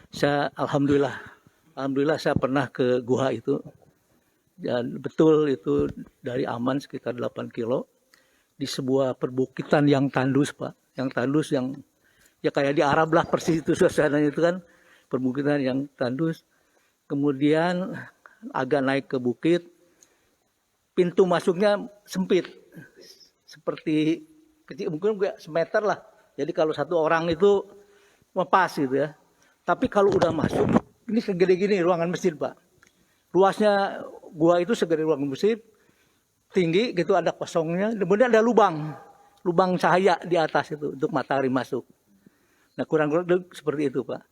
Saya alhamdulillah saya pernah ke gua itu dan betul itu dari Aman sekitar 8 kilo di sebuah perbukitan yang tandus, Pak. Yang tandus yang ya kayak di Arab lah persis itu suasananya itu kan perbukitan yang tandus. Kemudian agak naik ke bukit, pintu masuknya sempit seperti kecil mungkin semeter lah. Jadi kalau satu orang itu pas gitu ya. Tapi kalau udah masuk, ini segede gini ruangan masjid, Pak. Luasnya gua itu segede ruangan masjid, tinggi gitu ada kosongnya, kemudian ada lubang cahaya di atas itu untuk matahari masuk. Nah kurang-kurang seperti itu, Pak.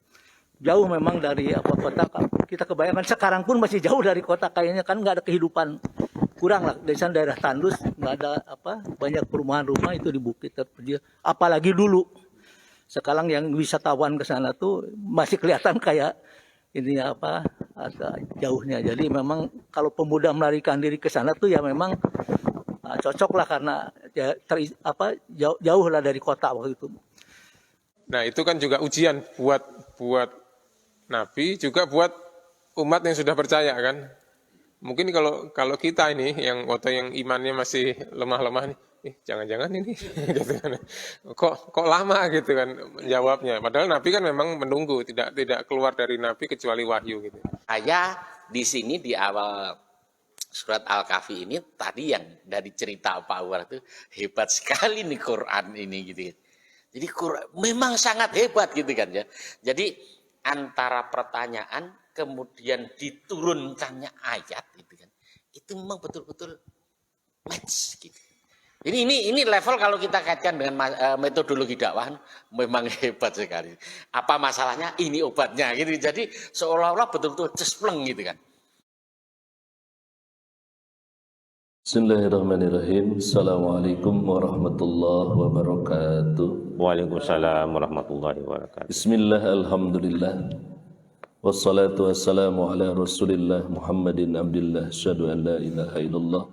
Jauh memang dari kota, kita kebayangkan sekarang pun masih jauh dari kota, kayaknya kan nggak ada kehidupan, kurang lah. Dari sana daerah tandus, nggak ada banyak perumahan rumah itu di bukit terpencil. Apalagi dulu, sekarang yang wisatawan ke sana tuh masih kelihatan kayak ini agak jauhnya. Jadi memang kalau pemuda melarikan diri ke sana tuh ya memang cocok lah karena ya, jauh lah dari kota waktu itu. Nah itu kan juga ujian buat Nabi, juga buat umat yang sudah percaya kan. Mungkin kalau kita ini yang imannya masih lemah-lemah nih, jangan-jangan ini gitu kan. Kok lama gitu kan jawabnya. Padahal Nabi kan memang menunggu, tidak keluar dari Nabi kecuali wahyu gitu. Saya di sini di awal surat Al-Kahfi ini tadi yang dari cerita Pak Anwar itu hebat sekali nih Quran ini gitu. Jadi Quran memang sangat hebat gitu kan ya. Jadi antara pertanyaan kemudian diturunkannya ayat gitu kan. Itu memang betul-betul match gitu. Ini level kalau kita kaitkan dengan metodologi dakwah memang hebat sekali. Apa masalahnya? Ini obatnya gitu. Jadi seolah-olah betul-betul cespleng gitu kan. Bismillahirrahmanirrahim. Assalamualaikum warahmatullahi wabarakatuh. Waalaikumsalam warahmatullahi wabarakatuh. Bismillah, alhamdulillah. Wassalatu wassalamu ala rasulillah Muhammadin abdillah. Asyhadu an la ilaha illallah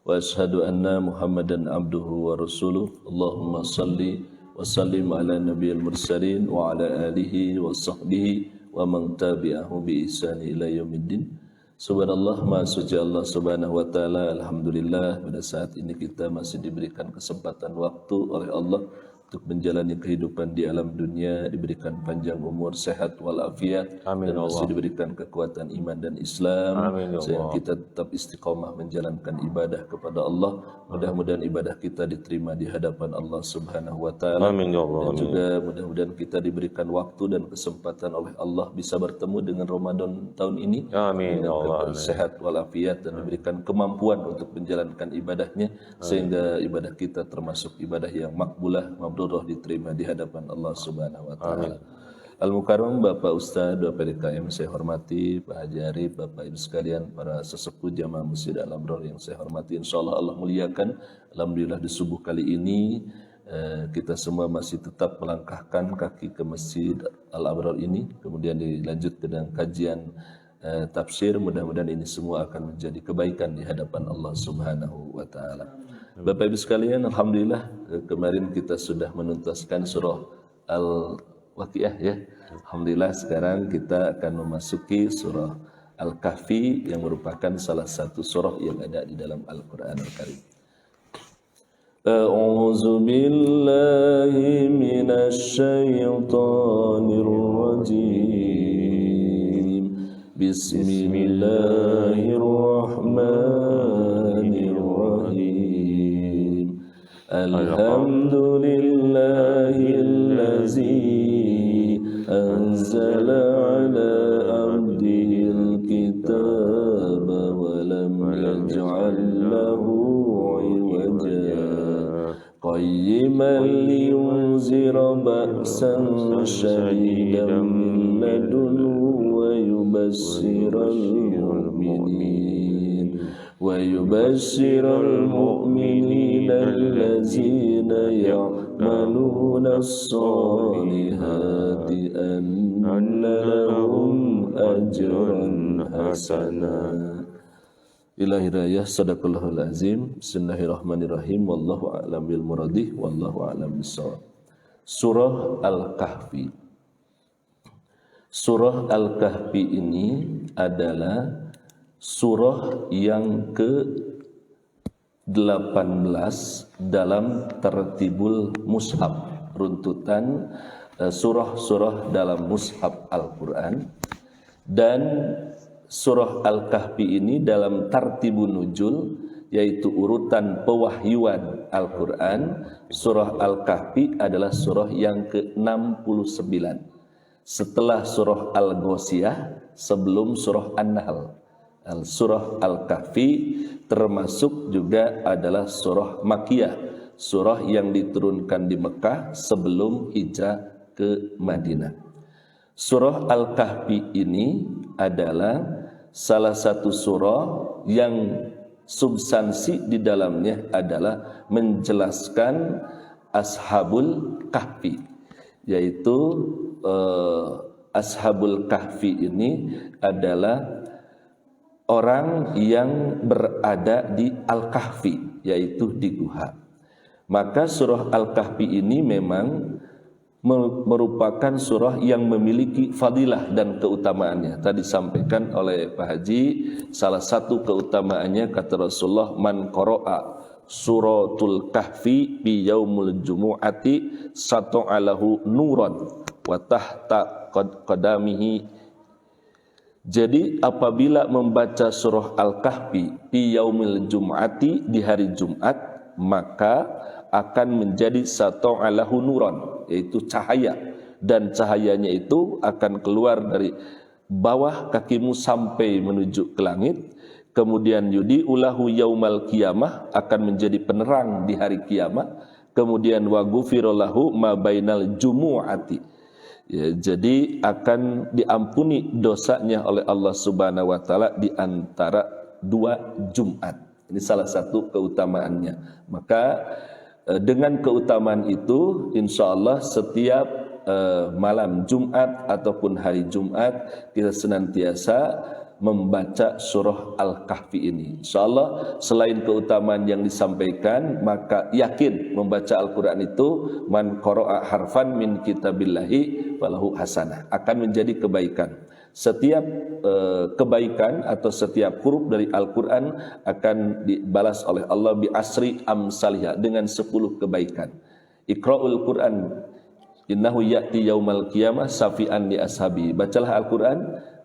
wa asyhadu anna Muhammadan abduhu wa rasuluh. Allahumma salli wa sallim ala nabiyil mursalin wa ala alihi wa sahbihi wa man tabi'ahu bi ihsani ila yaumiddin. Subhanallah, maha suci Allah subhanahu wa ta'ala. Alhamdulillah pada saat ini kita masih diberikan kesempatan waktu oleh Allah untuk menjalani kehidupan di alam dunia, diberikan panjang umur, sehat walafiat, Amin, dan masih Allah. diberikan kekuatan iman dan Islam, Amin, ya sehingga Allah. kita tetap istiqomah menjalankan ibadah kepada Allah. Mudah-mudahan ibadah kita diterima di hadapan Allah subhanahu wa ta'ala. Amin, ya Allah. Dan Amin. juga mudah-mudahan kita diberikan waktu dan kesempatan oleh Allah bisa bertemu dengan Ramadan tahun ini. Amin, ya Allah. Amin. Sehat walafiat dan diberikan kemampuan untuk menjalankan ibadahnya, sehingga ibadah kita termasuk ibadah yang makbulah, mabrurah, diterima di hadapan Allah subhanahu wa ta'ala. Al-Mukarram Bapak Ustadz, Bapak DKM saya hormati, Pak Haji Arif, Bapak Ibu sekalian, para sesepuh jamaah Masjid Al-Abrar yang saya hormati, insyaallah Allah muliakan. Alhamdulillah di subuh kali ini kita semua masih tetap melangkahkan kaki ke Masjid Al-Abrar ini, kemudian dilanjut dengan kajian tafsir. Mudah-mudahan ini semua akan menjadi kebaikan di hadapan Allah subhanahu wa ta'ala. Bapak Ibu sekalian, alhamdulillah kemarin kita sudah menuntaskan surah Al-Waqiah ya. Alhamdulillah sekarang kita akan memasuki surah Al-Kahfi yang merupakan salah satu surah yang ada di dalam Al-Quran Al-Karim. A'udzu billahi minasy syaithanir rajim. Bismillahirrahmanirrahim. Alhamdulillahillazi anzala ala abdihil kitaba wa lam yaj'al lahu 'iwaja qayyiman liyunzira ba'san shadidan min ladunhu wa yubassiral mu'minin allazina ya'maluna as-salihati anna lahum ajran hasana. Ila hidayah, sadaqallahul azim. Bismillahirrahmanirrahim. Wallahu a'lam bil muradih, wallahu a'lam bissawab. Surah Al-Kahfi. Surah Al-Kahfi ini adalah surah yang ke-18 dalam tertibul mushaf, runtutan surah-surah dalam mushaf Al-Quran. Dan surah Al-Kahfi ini dalam tartibun nuzul, yaitu urutan pewahyuan Al-Quran, surah Al-Kahfi adalah surah yang ke-69 setelah surah Al-Ghasyiyah, sebelum surah An-Nahl. Surah Al-Kahfi termasuk juga adalah surah Makkiyah, surah yang diturunkan di Mekah sebelum hijrah ke Madinah. Surah Al-Kahfi ini adalah salah satu surah yang substansi di dalamnya adalah menjelaskan Ashabul Kahfi, yaitu Ashabul Kahfi ini adalah orang yang berada di Al-Kahfi, yaitu di guha. Maka surah Al-Kahfi ini memang merupakan surah yang memiliki fadilah dan keutamaannya. Tadi disampaikan oleh Pak Haji, salah satu keutamaannya kata Rasulullah, man qara'a suratul kahfi bi yaumul jumu'ati sata'alahu nuran wa tahta qadamihi. Jadi apabila membaca surah Al-Kahfi di yaumil jum'ati, di hari Jumat, maka akan menjadi sata'alahu nuran, yaitu cahaya, dan cahayanya itu akan keluar dari bawah kakimu sampai menuju ke langit. Kemudian yudi ulahu yaumal qiyamah, akan menjadi penerang di hari kiamat. Kemudian wa ghufirallahu ma bainal jumu'ati, ya, jadi akan diampuni dosanya oleh Allah Subhanahu wa taala di antara dua Jumat. Ini salah satu keutamaannya. Maka dengan keutamaan itu, insya Allah setiap malam Jumat ataupun hari Jumat kita senantiasa membaca surah Al-Kahfi ini. Insya Allah selain keutamaan yang disampaikan, maka yakin membaca Al-Quran itu, man qara'a harfan min kitabillahi falahu hasanah, akan menjadi kebaikan. Setiap kebaikan atau setiap huruf dari Al-Quran akan dibalas oleh Allah bi asri amsalihah, dengan 10 kebaikan. Iqra'ul Quran innahu ya'ti yaumal qiyamah safi'an li ashabi. Bacalah Al-Quran,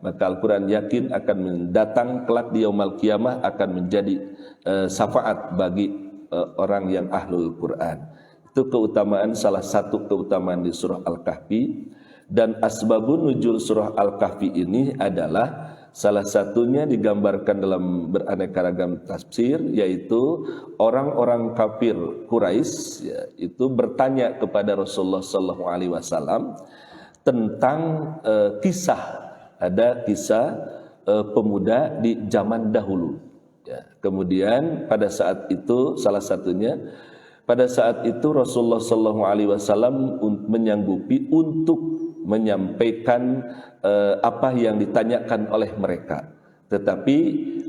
maka Al-Quran yakin akan mendatang kelak di yaumal qiyamah, akan menjadi syafaat bagi orang yang ahlul Quran. Itu keutamaan, salah satu keutamaan di surah Al-Kahfi. Dan asbabun nuzul surah Al-Kahfi ini adalah salah satunya digambarkan dalam beraneka ragam tafsir, yaitu orang-orang kafir Quraisy, ya, itu bertanya kepada Rasulullah SAW tentang kisah, ada kisah pemuda di zaman dahulu. Ya, kemudian pada saat itu, salah satunya pada saat itu Rasulullah SAW menyanggupi untuk menyampaikan apa yang ditanyakan oleh mereka. Tetapi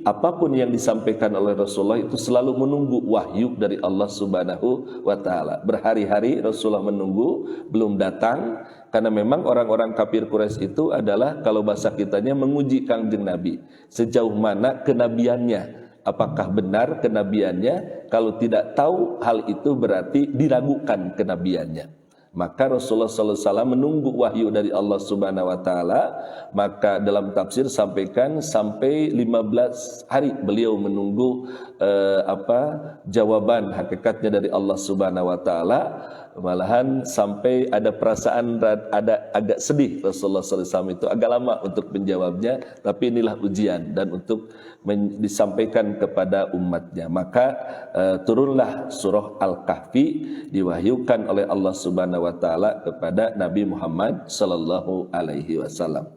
apapun yang disampaikan oleh Rasulullah itu selalu menunggu wahyu dari Allah Subhanahu wa taala. Berhari-hari Rasulullah menunggu, belum datang, karena memang orang-orang kafir Quraisy itu adalah, kalau bahasa kitanya, menguji Kangjeng Nabi sejauh mana kenabiannya. Apakah benar kenabiannya? Kalau tidak tahu hal itu berarti diragukan kenabiannya. Maka Rasulullah SAW menunggu wahyu dari Allah Subhanahu wa taala. Maka dalam tafsir sampaikan sampai 15 hari beliau menunggu jawaban hakikatnya dari Allah Subhanahu wa taala. Malahan sampai ada perasaan, ada agak sedih Rasulullah SAW itu, agak lama untuk menjawabnya. Tapi inilah ujian dan untuk disampaikan kepada umatnya. Maka turunlah surah Al-Kahfi, diwahyukan oleh Allah Subhanahu wa taala kepada Nabi Muhammad sallallahu alaihi wasallam.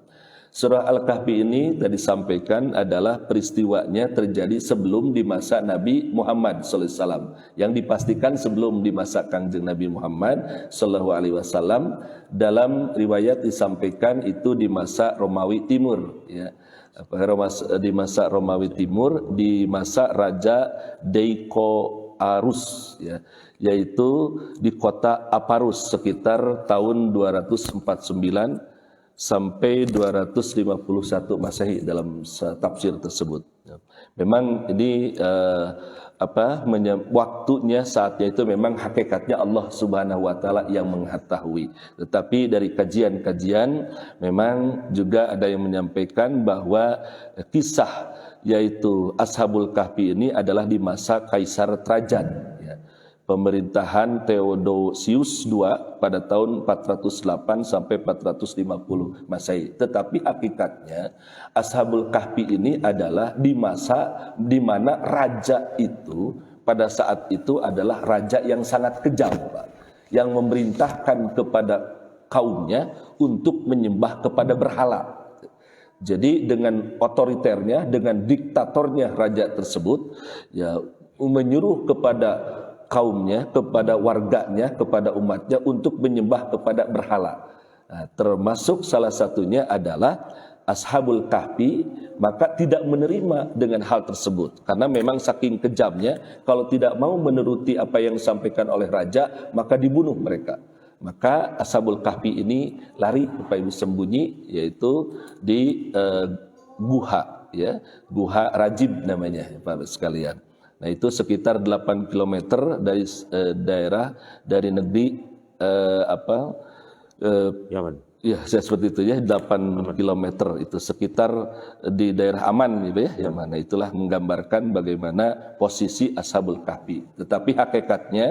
Surah Al-Kahfi ini tadi sampaikan adalah peristiwanya terjadi sebelum di masa Nabi Muhammad sallallahu alaihi wasallam, yang dipastikan sebelum di masa Kangjeng Nabi Muhammad sallallahu alaihi wasallam. Dalam riwayat disampaikan itu di masa Romawi Timur, ya. Di masa Romawi Timur, di masa Raja Deikoarus, ya, yaitu di kota Aparus sekitar tahun 249 sampai 251 Masehi dalam tafsir tersebut. Memang ini waktunya, saatnya itu memang hakikatnya Allah Subhanahu wa taala yang mengetahui. Tetapi dari kajian-kajian memang juga ada yang menyampaikan bahwa kisah yaitu Ashabul Kahfi ini adalah di masa Kaisar Trajan, ya. Pemerintahan Theodosius II pada tahun 408 sampai 450 Masehi. Tetapi hakikatnya Ashabul Kahfi ini adalah di masa di mana raja itu pada saat itu adalah raja yang sangat kejam, Pak, yang memerintahkan kepada kaumnya untuk menyembah kepada berhala. Jadi dengan otoriternya, dengan diktatornya raja tersebut, ya, menyuruh kepada kaumnya, kepada warganya, kepada umatnya untuk menyembah kepada berhala. Nah, termasuk salah satunya adalah Ashabul Kahfi, maka tidak menerima dengan hal tersebut karena memang saking kejamnya, kalau tidak mau menuruti apa yang disampaikan oleh raja maka dibunuh mereka. Maka Ashabul Kahfi ini lari supaya sembunyi, yaitu di guha, ya, Guha Rajib namanya, Pak sekalian. Nah, itu sekitar 8 km dari daerah, dari negeri Yaman. ya, seperti itu ya, 8 km itu sekitar di daerah aman gitu ya, yang mana itulah menggambarkan bagaimana posisi Ashabul Kahfi. Tetapi hakikatnya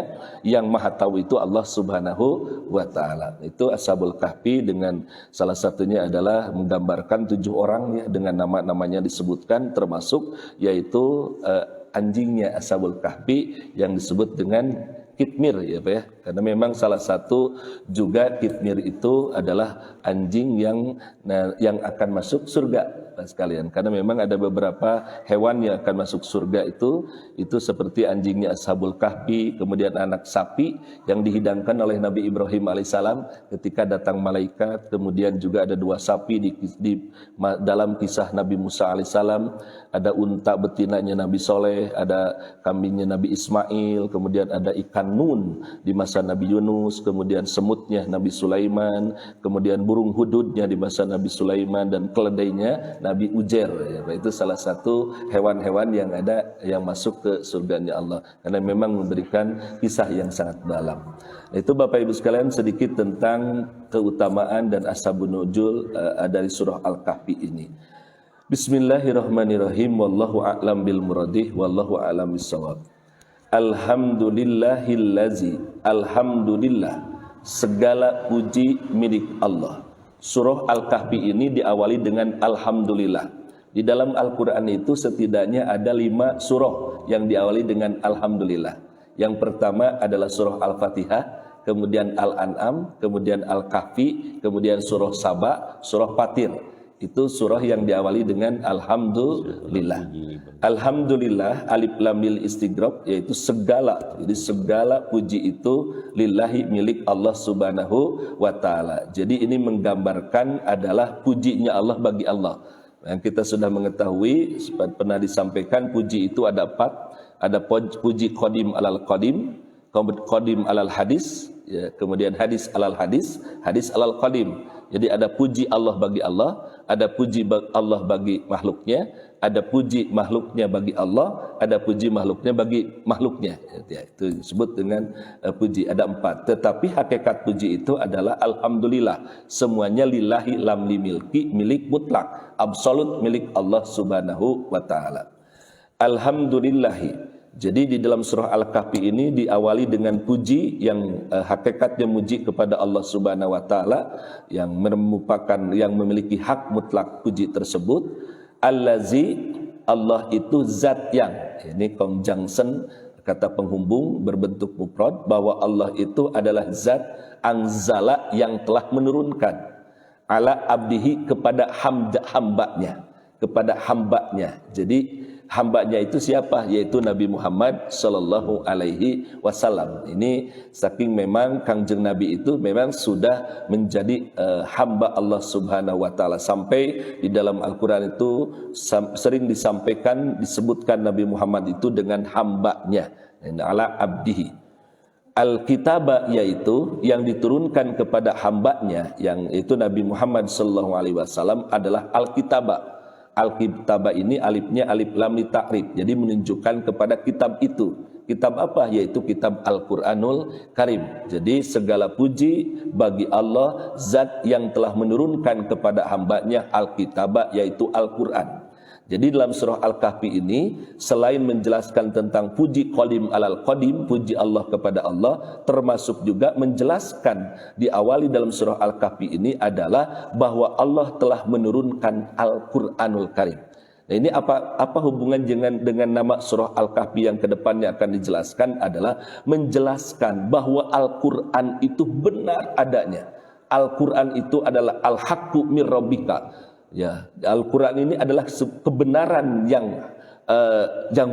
yang Maha tahu itu Allah Subhanahu wa taala. Itu Ashabul Kahfi dengan salah satunya adalah menggambarkan 7 orang ya, dengan nama-namanya disebutkan, termasuk yaitu anjingnya Ashabul Kahfi yang disebut dengan Kitmir, ya Pak ya, karena memang salah satu juga Kitmir itu adalah anjing yang akan masuk surga, Pak sekalian, karena memang ada beberapa hewan yang akan masuk surga itu seperti anjingnya Ashabul Kahfi, kemudian anak sapi yang dihidangkan oleh Nabi Ibrahim alaihissalam ketika datang malaikat, kemudian juga ada 2 sapi di dalam kisah Nabi Musa alaihissalam, ada unta betinanya Nabi Soleh, ada kambingnya Nabi Ismail, kemudian ada ikan nun di masa Nabi Yunus, kemudian semutnya Nabi Sulaiman, kemudian burung hududnya di masa Nabi Sulaiman, dan keledainya Nabi Ujair, ya, itu salah satu hewan-hewan yang ada yang masuk ke surganya Allah karena memang memberikan kisah yang sangat dalam. Itu Bapak Ibu sekalian sedikit tentang keutamaan dan ashabun nuzul dari surah Al-Kahfi ini. Bismillahirrahmanirrahim. Wallahu a'lam bil muradih, wallahu a'lam bissawab. Alhamdulillahillazi, alhamdulillah, segala puji milik Allah. Surah Al-Kahfi ini diawali dengan alhamdulillah. Di dalam Al-Quran itu setidaknya ada 5 surah yang diawali dengan alhamdulillah. Yang pertama adalah surah Al-Fatihah, kemudian Al-An'am, kemudian Al-Kahfi, kemudian surah Saba, surah Fatir. Itu surah yang diawali dengan alhamdulillah. Alhamdulillah, alif lam mim istighraq, yaitu segala, jadi segala puji itu lillahi, milik Allah Subhanahu wa taala. Jadi ini menggambarkan adalah pujinya Allah bagi Allah. Yang kita sudah mengetahui, pernah disampaikan puji itu ada 4. Ada puji qadim alal qadim, qadim alal hadis, ya, kemudian hadis alal hadis, hadis alal qadim. Jadi ada puji Allah bagi Allah, ada puji Allah bagi makhluknya, ada puji makhluknya bagi Allah, ada puji makhluknya bagi makhluknya. Ya, itu disebut dengan puji. Ada 4. Tetapi hakikat puji itu adalah alhamdulillah. Semuanya lillahi lam limilki, milik mutlak, absolut milik Allah Subhanahu wa taala. Alhamdulillahi. Jadi di dalam surah Al-Kahfi ini diawali dengan puji yang hakikatnya muji kepada Allah Subhanahu wa taala yang merupakan yang memiliki hak mutlak puji tersebut. Allazi, Allah itu zat yang, ini conjunction kata penghubung berbentuk mufrad, bahwa Allah itu adalah zat anzala yang telah menurunkan ala abdihi kepada hambanya, kepada hambanya. Jadi hambanya itu siapa? Yaitu Nabi Muhammad sallallahu alaihi wasallam. Ini saking memang Kangjeng Nabi itu memang sudah menjadi hamba Allah Subhanahu wa taala, sampai di dalam Al-Qur'an itu sering disebutkan Nabi Muhammad itu dengan hambanya, ala abdihi. Al-Kitaba, yaitu yang diturunkan kepada hambanya, yang itu Nabi Muhammad SAW adalah Al-Kitaba. Al-Kitaba ini alifnya alif lam li ta'rif, jadi menunjukkan kepada kitab itu. Kitab apa? Yaitu kitab Al-Quranul Karim. Jadi segala puji bagi Allah, zat yang telah menurunkan kepada hambanya Al-Kitaba, yaitu Al-Quran. Jadi dalam surah Al-Kahfi ini, selain menjelaskan tentang puji qadim alal qadim, puji Allah kepada Allah, termasuk juga menjelaskan diawali dalam surah Al-Kahfi ini adalah bahwa Allah telah menurunkan Al-Quranul Karim. Nah, ini apa hubungan dengan nama surah Al-Kahfi yang kedepannya akan dijelaskan adalah menjelaskan bahwa Al-Quran itu benar adanya. Al-Quran itu adalah al-haqqu mir rabbika. Ya, Al-Quran ini adalah kebenaran yang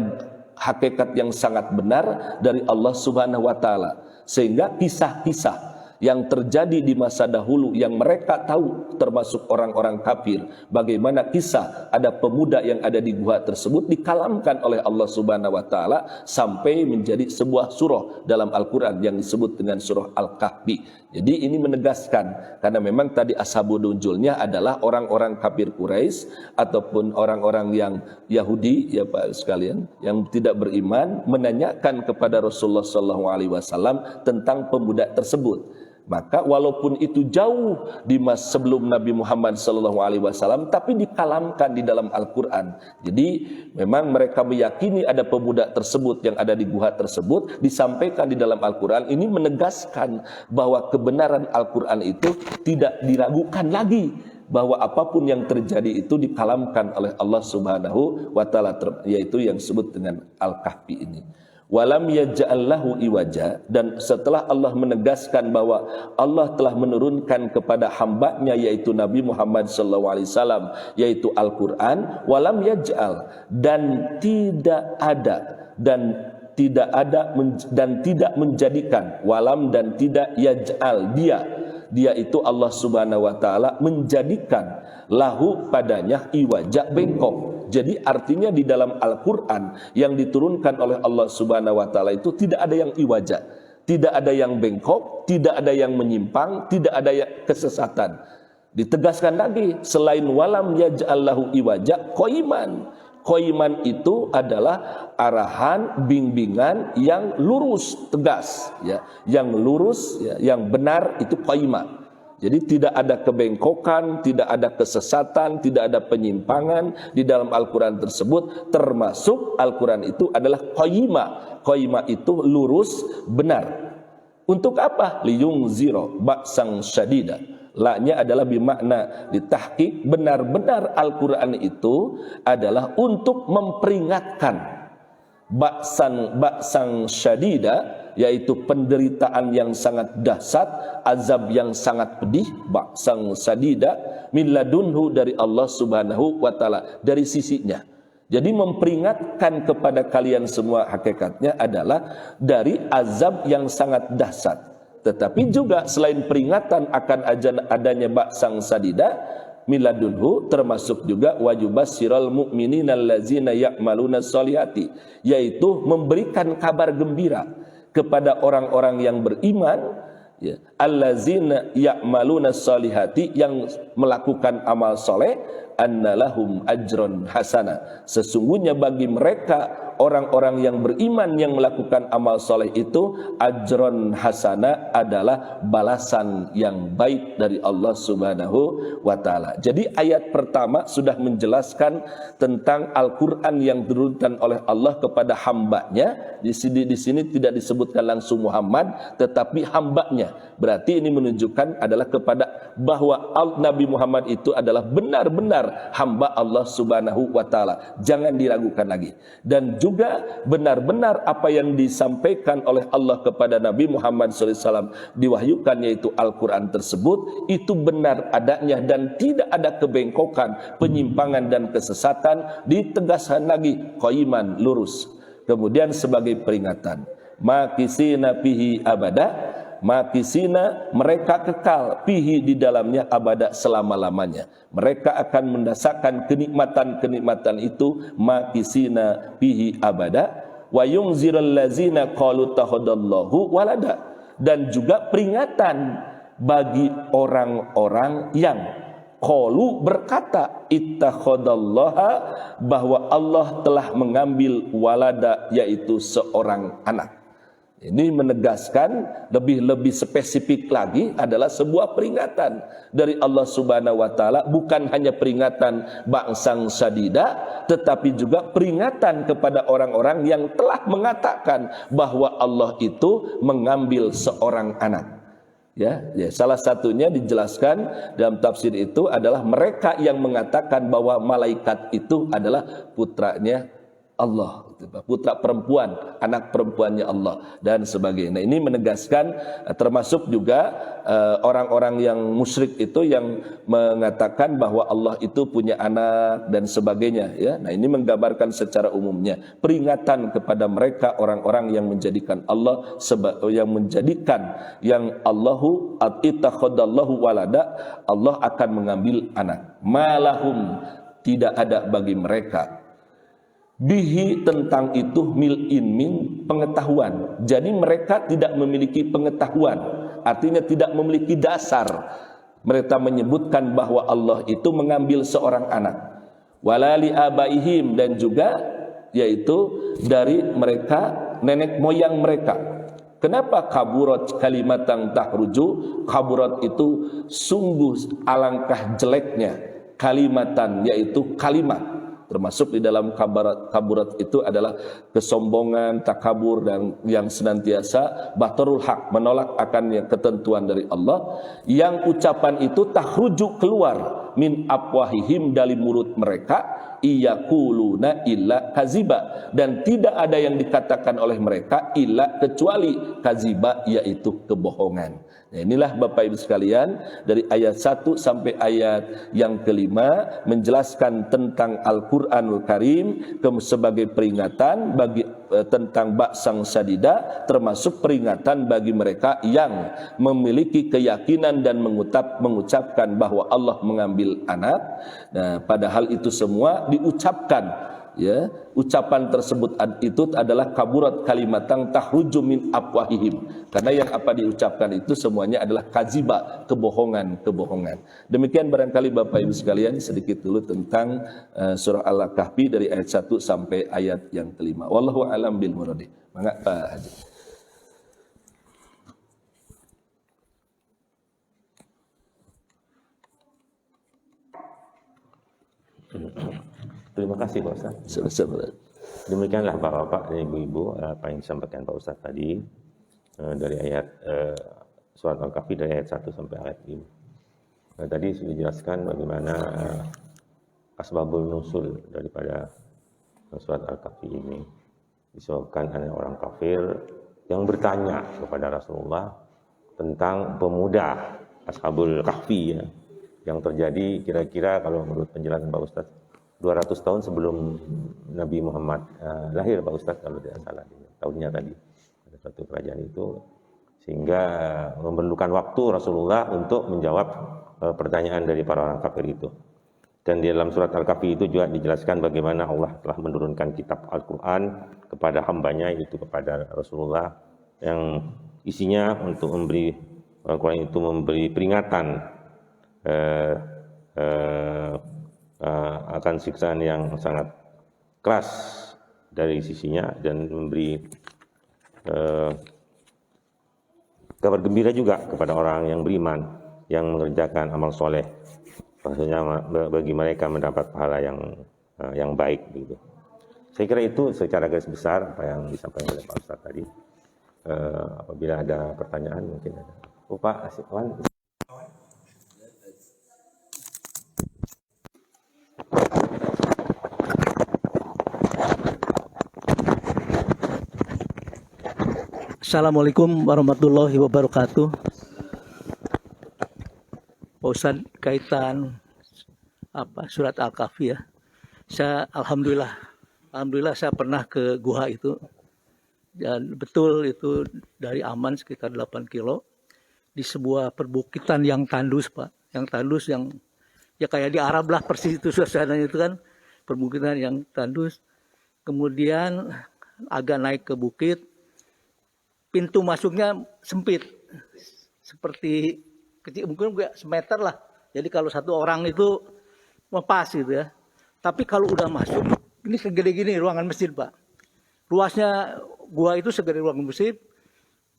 hakikat yang sangat benar dari Allah Subhanahu wa taala. Sehingga kisah-kisah yang terjadi di masa dahulu yang mereka tahu, termasuk orang-orang kafir, bagaimana kisah ada pemuda yang ada di gua tersebut dikalamkan oleh Allah Subhanahu wa taala sampai menjadi sebuah surah dalam Al-Quran yang disebut dengan surah Al-Kahfi. Jadi ini menegaskan, karena memang tadi ashabun nuzulnya adalah orang-orang kafir Quraisy ataupun orang-orang yang Yahudi, ya Pak sekalian, yang tidak beriman, menanyakan kepada Rasulullah SAW tentang pemuda tersebut. Maka walaupun itu jauh di masa sebelum Nabi Muhammad SAW, tapi dikalamkan di dalam Al-Quran. Jadi memang mereka meyakini ada pemuda tersebut yang ada di gua tersebut, disampaikan di dalam Al-Quran. Ini menegaskan bahwa kebenaran Al-Quran itu tidak diragukan lagi, bahwa apapun yang terjadi itu dikalamkan oleh Allah Subhanahu wa taala, yaitu yang disebut dengan Al-Kahfi ini. Walam yaj'al lahu iwaja, dan setelah Allah menegaskan bahwa Allah telah menurunkan kepada hambanya yaitu Nabi Muhammad SAW yaitu Al-Quran, walam yaj'al, dan tidak tidak menjadikan, walam dan tidak yaj'al, dia itu Allah Subhanahu wa taala menjadikan lahu padanya iwaja, bengkok. Jadi artinya di dalam Al-Quran yang diturunkan oleh Allah Subhanahu wa taala itu tidak ada yang iwaja, tidak ada yang bengkok, tidak ada yang menyimpang, tidak ada yang kesesatan. Ditegaskan lagi, selain walam yaj'al lahu iwaja, qaiman. Qaiman itu adalah arahan, bimbingan yang lurus, tegas, ya, yang lurus, ya, yang benar, itu qaimah. Jadi tidak ada kebengkokan, tidak ada kesesatan, tidak ada penyimpangan di dalam Al-Quran tersebut, termasuk Al-Quran itu adalah qaimah. Qaimah itu lurus, benar. Untuk apa? Liyungzira ba'san syadida. La-nya adalah bimakna ditahqiq, benar-benar Al-Quran itu adalah untuk memperingatkan ba'san syadida, yaitu penderitaan yang sangat dahsyat, azab yang sangat pedih, ba'san sadida, min ladunhu, dari Allah Subhanahu wa taala, dari sisinya. Jadi memperingatkan kepada kalian semua hakikatnya adalah dari azab yang sangat dahsyat. Tetapi juga selain peringatan akan adanya ba'san sadida min ladunhu, termasuk juga wajubassiral mu'minina allazina ya'maluna sholihati, yaitu memberikan kabar gembira kepada orang-orang yang beriman, ya, allazina ya'maluna sholihati, yang melakukan amal soleh, annalahum ajron hasana, sesungguhnya bagi mereka orang-orang yang beriman yang melakukan amal soleh itu ajron hasana, adalah balasan yang baik dari Allah Subhanahu wa taala. Jadi ayat pertama sudah menjelaskan tentang Al-Quran yang diturunkan oleh Allah kepada hambanya. Di sini tidak disebutkan langsung Muhammad, tetapi hambanya. Berarti ini menunjukkan adalah kepada bahwa Nabi Muhammad itu adalah benar-benar hamba Allah Subhanahu wa taala. Jangan diragukan lagi. Dan juga benar-benar apa yang disampaikan oleh Allah kepada Nabi Muhammad SAW diwahyukan, yaitu Al-Quran tersebut, itu benar adanya dan tidak ada kebengkokan, penyimpangan dan kesesatan. Ditegaskan lagi, qaiman, lurus. Kemudian sebagai peringatan, makisina fihi abada, makisina, mereka kekal, fihi, di dalamnya, abada, selama-lamanya. Mereka akan merasakan kenikmatan-kenikmatan itu, makisina fihi abada, wa yunzirul ladzina qalu takhadallahu walada, dan juga peringatan bagi orang-orang yang qalu berkata ittakhadallaha, bahwa Allah telah mengambil walada, yaitu seorang anak. Ini menegaskan lebih spesifik lagi adalah sebuah peringatan dari Allah Subhanahu wa taala, bukan hanya peringatan ba'san sadida, tetapi juga peringatan kepada orang-orang yang telah mengatakan bahwa Allah itu mengambil seorang anak. Ya, salah satunya dijelaskan dalam tafsir itu adalah mereka yang mengatakan bahwa malaikat itu adalah putranya Allah, putra perempuan, anak perempuannya Allah dan sebagainya. Nah, ini menegaskan termasuk juga orang-orang yang musyrik itu yang mengatakan bahwa Allah itu punya anak dan sebagainya, ya. Nah, ini menggambarkan secara umumnya peringatan kepada mereka orang-orang yang menjadikan Allah yang Allahu ittakhadallahu walada, Allah akan mengambil anak. Malahum, tidak ada bagi mereka bihi, tentang itu, min pengetahuan. Jadi mereka tidak memiliki pengetahuan, artinya tidak memiliki dasar. Mereka menyebutkan bahwa Allah itu mengambil seorang anak. Walali abaihim, dan juga yaitu dari mereka, nenek moyang mereka. Kenapa kaburat kalimatan tahruju? Kaburat itu sungguh alangkah jeleknya kalimatan, yaitu kalimat. Termasuk di dalam kaburat itu adalah kesombongan, takabur, dan yang senantiasa batarul haq, menolak akan yang ketentuan dari Allah, yang ucapan itu tahruju, keluar, min afwahihim, dari mulut mereka, iyaquluna illa kaziba, dan tidak ada yang dikatakan oleh mereka illa kecuali kaziba, yaitu kebohongan. Nah, inilah Bapak Ibu sekalian, dari ayat 1 sampai ayat yang kelima menjelaskan tentang Al-Quranul Karim sebagai peringatan bagi tentang ba'san sadida, termasuk peringatan bagi mereka yang memiliki keyakinan dan mengucapkan bahwa Allah mengambil anak. Nah, padahal itu semua diucapkan, ya, ucapan tersebut itu adalah kaburat kalimatan tahruju min afwahihim, karena yang apa diucapkan itu semuanya adalah kaziba, kebohongan. Demikian barangkali Bapak Ibu sekalian sedikit dulu tentang surah Al-Kahfi dari ayat 1 sampai ayat yang kelima. Wallahu a'lam bil murad. Mangga Pak Haji. Terima kasih Pak Ustaz. Demikianlah Bapak-bapak dan Ibu-ibu apa yang disampaikan Pak Ustaz tadi dari ayat surat Al-Kahfi dari ayat 1 sampai ayat 5. Tadi sudah dijelaskan bagaimana asbabul nusul daripada surat Al-Kahfi ini. Disebabkan oleh orang kafir yang bertanya kepada Rasulullah tentang pemuda Ashabul Kahfi, ya, yang terjadi kira-kira kalau menurut penjelasan Pak Ustaz 200 tahun sebelum Nabi Muhammad lahir, Pak Ustaz, kalau tidak salah tahunnya tadi, ada satu kerajaan itu, sehingga memerlukan waktu Rasulullah untuk menjawab pertanyaan dari para orang kafir itu. Dan di dalam surat Al-Kahfi itu juga dijelaskan bagaimana Allah telah menurunkan kitab Al-Quran kepada hambanya, yaitu kepada Rasulullah, yang isinya untuk memberi, Al-Quran itu memberi peringatan akan siksaan yang sangat keras dari sisinya, dan memberi kabar gembira juga kepada orang yang beriman, yang mengerjakan amal soleh, maksudnya bagi mereka mendapat pahala yang baik begitu. Saya kira itu secara garis besar apa yang disampaikan oleh Pak Ustaz tadi. Apabila ada pertanyaan mungkin ada. Pak Aswan. Assalamualaikum warahmatullahi wabarakatuh. Pak Ustadz, kaitan surat Al-Kahfi, ya. Saya alhamdulillah saya pernah ke guha itu, dan betul itu dari Aman sekitar 8 kilo di sebuah perbukitan yang tandus, Pak. Yang tandus, yang ya kayak di Arab lah persis itu suasananya, itu kan perbukitan yang tandus. Kemudian agak naik ke bukit, pintu masuknya sempit, seperti kecil, mungkin semeter lah. Jadi kalau satu orang itu pas gitu ya. Tapi kalau udah masuk, ini segede gini ruangan masjid Pak. Luasnya gua itu segede ruangan masjid,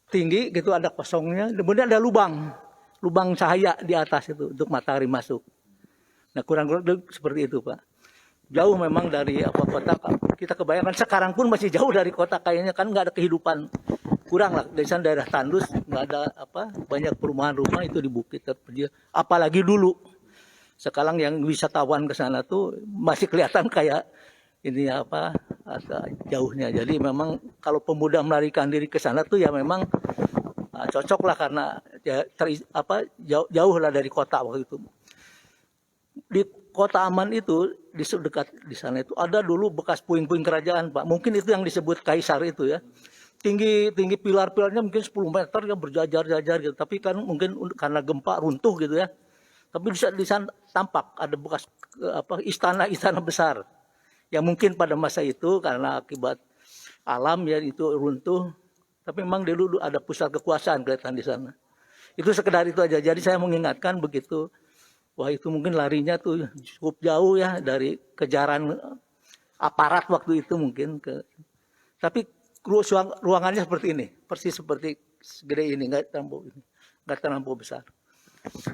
tinggi gitu, ada kosongnya, kemudian ada lubang cahaya di atas itu untuk matahari masuk. Nah kurang-kurang seperti itu Pak. Jauh memang dari kota, kita kebayangkan sekarang pun masih jauh dari kota, kayaknya kan nggak ada kehidupan, kurang lah. Dari sana daerah tandus, nggak ada banyak perumahan rumah itu di bukit terpencil. Apalagi dulu, sekarang yang wisatawan ke sana tuh masih kelihatan kayak ini agak jauhnya. Jadi memang kalau pemuda melarikan diri ke sana tuh ya memang cocok lah, karena ya, jauh lah dari kota waktu itu. Di kota Aman itu, di dekat di sana itu ada dulu bekas puing-puing kerajaan Pak. Mungkin itu yang disebut kaisar itu ya. Tinggi pilar-pilarnya mungkin 10 meter ya, berjajar-jajar gitu. Tapi kan mungkin karena gempa runtuh gitu ya. Tapi di sana tampak ada bekas istana-istana besar. Ya mungkin pada masa itu karena akibat alam ya itu runtuh. Tapi memang dulu ada pusat kekuasaan kelihatan di sana. Itu sekedar itu aja. Jadi saya mengingatkan begitu. Wah itu mungkin larinya tuh cukup jauh ya dari kejaran aparat waktu itu mungkin ke. Tapi ruangannya seperti ini, persis seperti segede ini, nggak terlampau besar.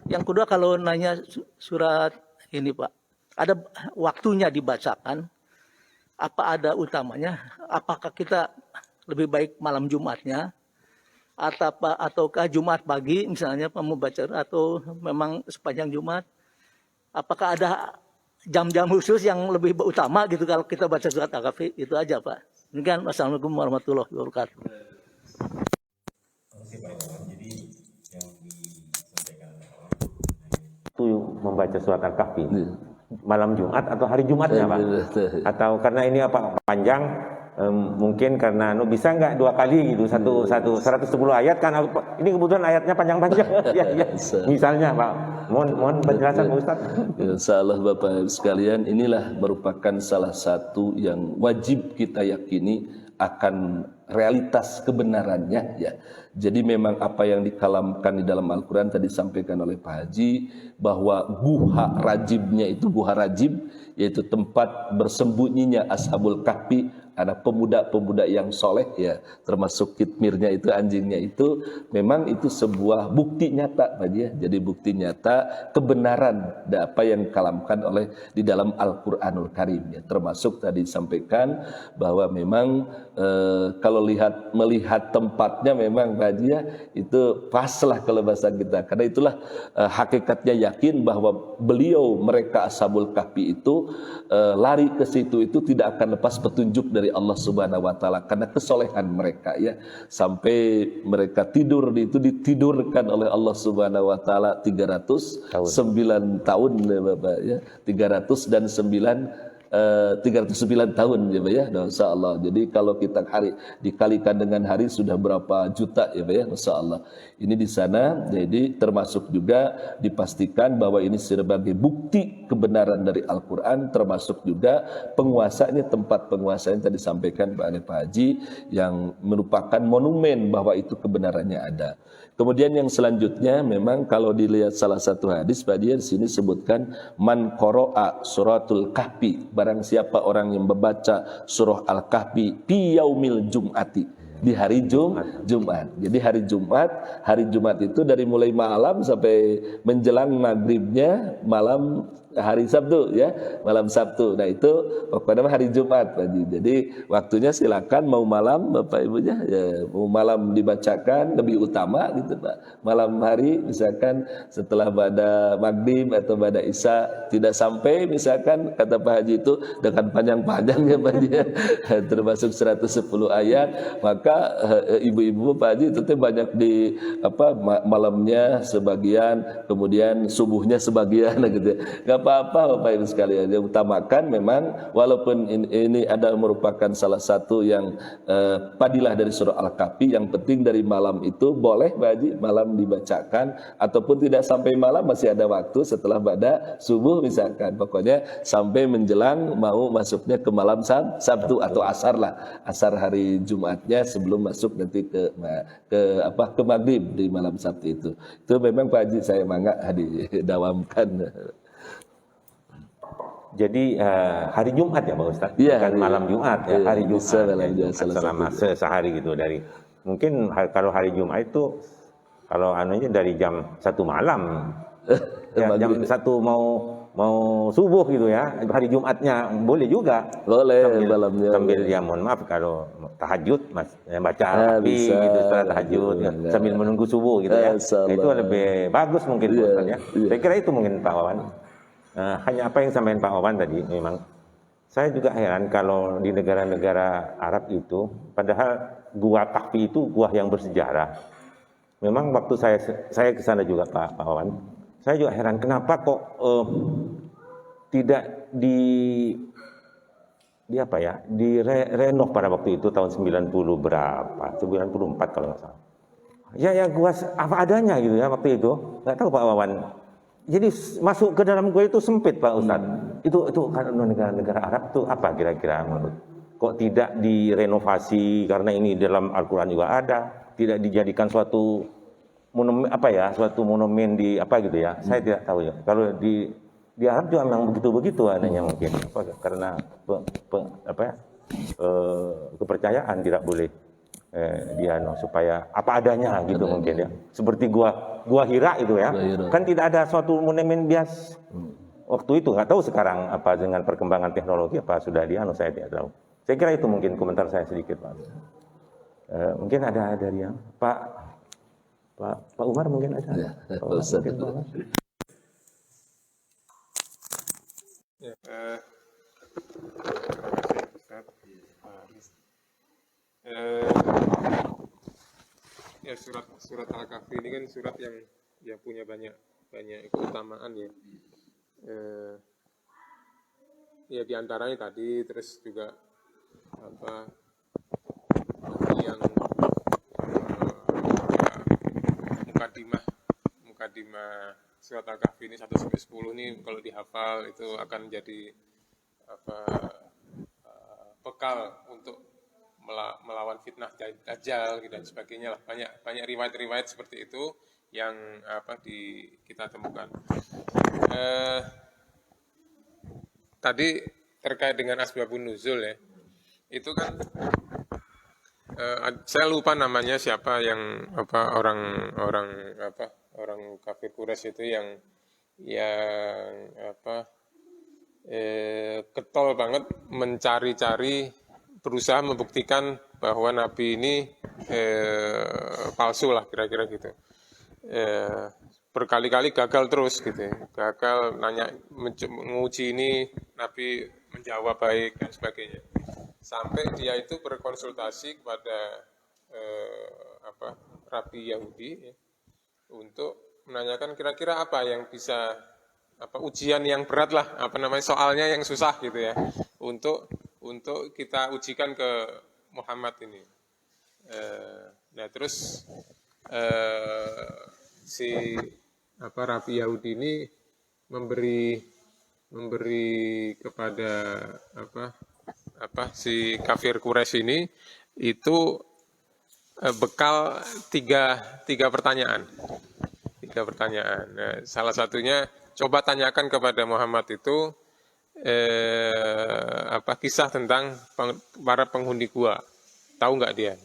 Yang kedua kalau nanya surat ini Pak, ada waktunya dibacakan, apa ada utamanya? Apakah kita lebih baik malam Jumatnya, ataukah Jumat pagi misalnya membaca, atau memang sepanjang Jumat? Apakah ada jam-jam khusus yang lebih utama gitu kalau kita baca surat Al-Kahfi? Itu aja Pak. Demikian, wassalamualaikum warahmatullahi wabarakatuh. Itu membaca surat Al-Kahfi malam Jumat atau hari Jumatnya Pak? Atau karena ini panjang? Mungkin karena bisa nggak 2 kali gitu, 110 ayat kan, ini kebetulan ayatnya panjang-panjang. ya. Misalnya Pak, mohon penjelasan Pak Ustaz. Insyaallah Bapak sekalian, inilah merupakan salah satu yang wajib kita yakini akan realitas kebenarannya ya. Jadi memang apa yang dikalamkan di dalam Al-Quran tadi disampaikan oleh Pak Haji, bahwa guha rajibnya itu, guha rajib yaitu tempat bersembunyinya Ashabul Kahfi, anak pemuda-pemuda yang soleh ya, termasuk kitmirnya itu, anjingnya itu, memang itu sebuah bukti nyata Pak ya. Jadi bukti nyata kebenaran apa yang dikalamkan oleh di dalam Al-Quranul Karim ya. Termasuk tadi disampaikan bahwa memang kalau melihat tempatnya memang Pak Haji ya, itu paslah kalau bahasa kita. Karena itulah hakikatnya yakin bahwa mereka Ashabul Kahfi itu lari ke situ itu tidak akan lepas petunjuk dari Allah Subhanahu wa taala karena kesolehan mereka ya, sampai mereka tidur itu ditidurkan oleh Allah Subhanahu wa taala 309 tahun ya Bapak ya, 309 tahun ya Pak ya, Masya Allah. Jadi kalau kita dikalikan dengan hari sudah berapa juta ya Pak ya, Masya Allah. Ini di sana, jadi termasuk juga dipastikan bahwa ini sebagai bukti kebenaran dari Al-Quran, termasuk juga penguasanya, tempat penguasanya tadi disampaikan oleh Pak Haji, yang merupakan monumen bahwa itu kebenarannya ada. Kemudian yang selanjutnya memang kalau dilihat salah satu hadis Pak Haji di sini sebutkan man qara'a suratul kahfi, barang siapa orang yang membaca surah Al-Kahfi fi yaumil jum'ati, di hari Jumat. Jadi hari Jumat itu dari mulai malam sampai menjelang maghribnya malam hari Sabtu ya, malam Sabtu. Nah itu pokoknya hari Jumat Pak Haji. Jadi waktunya silakan mau malam Bapak Ibunya ya, mau malam dibacakan lebih utama gitu Pak. Malam hari misalkan setelah pada maghrib atau pada isya, tidak sampai misalkan kata Pak Haji itu dengan panjang-panjangnya Pak Haji ya, termasuk 110 ayat, maka ibu-ibu Pak Haji itu banyak di malamnya sebagian, kemudian subuhnya sebagian gitu ya. Nggak apa-apa Bapak Ibu sekalian. Yang utamakan memang walaupun ini ada merupakan salah satu yang padilah dari surah Al-Kahfi, yang penting dari malam itu boleh Pak Haji malam dibacakan, ataupun tidak sampai malam, masih ada waktu setelah pada subuh misalkan. Pokoknya sampai menjelang mau masuknya ke malam Sabtu atau asar lah. Asar hari Jumatnya sebelum masuk nanti ke maghrib di malam Sabtu itu. Itu memang Pak Haji saya mangga didawamkan. Jadi hari Jumat ya Pak Ustaz? Iya, Bukan malam Jumat ya, hari Jumat. bisa malam Jumat, Selama sehari gitu dari. Mungkin kalau hari Jumat itu kalau anunya dari jam 1 malam. Ya, jam 1 mau subuh gitu ya. Hari Jumatnya boleh juga. Boleh malamnya. Sambil ya mohon maaf kalau tahajud baca Al-Kahfi gitu setelah tahajud sambil menunggu subuh gitu ya. Itu lebih bagus mungkin Pak Ustaz ya. Saya kira itu mungkin Pak Wawan. Hanya apa yang sampaikan Pak Wawan tadi, memang saya juga heran kalau di negara-negara Arab itu, padahal gua Kahfi itu gua yang bersejarah. Memang waktu saya ke sana juga Pak Wawan, saya juga heran kenapa kok tidak direnov pada waktu itu tahun 90 berapa, 94 kalau nggak salah. Ya gua apa adanya gitu ya waktu itu, nggak tahu Pak Wawan. Jadi masuk ke dalam gua itu sempit Pak Ustadz. Itu karena negara-negara Arab itu apa kira-kira menurut? Kok tidak direnovasi karena ini dalam Al-Quran juga ada, tidak dijadikan suatu monumen suatu monumen di apa gitu ya? Saya tidak tahu ya. Kalau di Arab juga memang begitu-begitu adanya mungkin karena kepercayaan tidak boleh supaya apa adanya gitu mungkin ya. Seperti gua Hira itu ya. Kan tidak ada suatu monumen bias. Waktu itu nggak tahu sekarang apa dengan perkembangan teknologi apa sudah saya tidak tahu. Saya kira itu mungkin komentar saya sedikit Pak. Mungkin ada dari yang Pak Umar mungkin ada. Ya, Pak Umar, mungkin Pak Umar. Ya, terima kasih Ustaz. Ya surat Al-Kahfi ini kan surat yang punya banyak keutamaan ya. Ya diantaranya tadi, terus juga yang mukadimah surat Al-Kahfi ini 1-10 nih kalau dihafal itu akan jadi bekal untuk melawan fitnah dajjal dan sebagainya lah. Banyak riwayat-riwayat seperti itu yang kita temukan. Tadi terkait dengan asbabun nuzul ya. Itu kan saya lupa namanya siapa yang orang kafir Quraisy itu yang getol banget mencari-cari, berusaha membuktikan bahwa Nabi ini palsu lah kira-kira gitu. Berkali-kali gagal terus gitu ya. Gagal menguji ini, Nabi menjawab baik dan sebagainya. Sampai dia itu berkonsultasi kepada Rabi Yahudi ya, untuk menanyakan kira-kira apa yang bisa ujian yang berat lah, soalnya yang susah gitu ya, untuk kita ujikan ke Muhammad ini. Nah terus si Rabi Yahudi ini memberi kepada si kafir Quraisy ini itu bekal tiga pertanyaan. Nah, salah satunya coba tanyakan kepada Muhammad itu kisah tentang para penghuni gua, tahu nggak dia?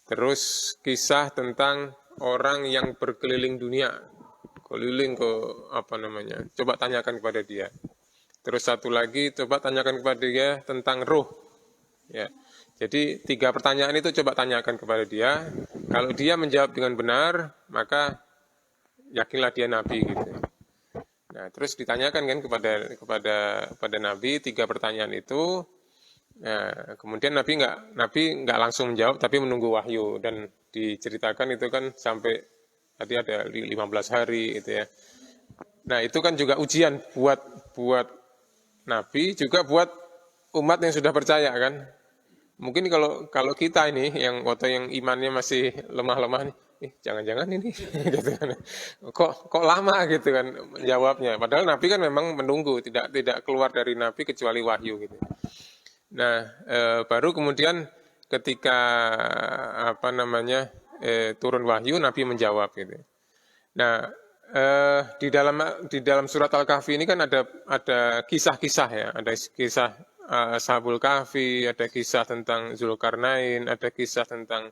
Terus kisah tentang orang yang berkeliling dunia, keliling ke coba tanyakan kepada dia. Terus satu lagi coba tanyakan kepada dia tentang ruh, ya. Jadi 3 pertanyaan itu coba tanyakan kepada dia. Kalau dia menjawab dengan benar, maka yakinlah dia Nabi gitu. Nah, terus ditanyakan kan kepada Nabi 3 pertanyaan itu. Nah, kemudian Nabi nggak langsung menjawab, tapi menunggu wahyu, dan diceritakan itu kan sampai tadi ada 15 hari itu ya. Nah, itu kan juga ujian buat Nabi, juga buat umat yang sudah percaya kan. Mungkin kalau kita ini yang imannya masih lemah-lemah nih, jangan-jangan ini gitu kan. Kok lama gitu kan jawabnya. Padahal Nabi kan memang menunggu, tidak keluar dari Nabi kecuali wahyu gitu. Nah, baru kemudian ketika turun wahyu, Nabi menjawab gitu. Nah, di dalam surat Al-Kahfi ini kan ada kisah-kisah ya, ada kisah Ashabul Kahfi, ada kisah tentang Zulkarnain, ada kisah tentang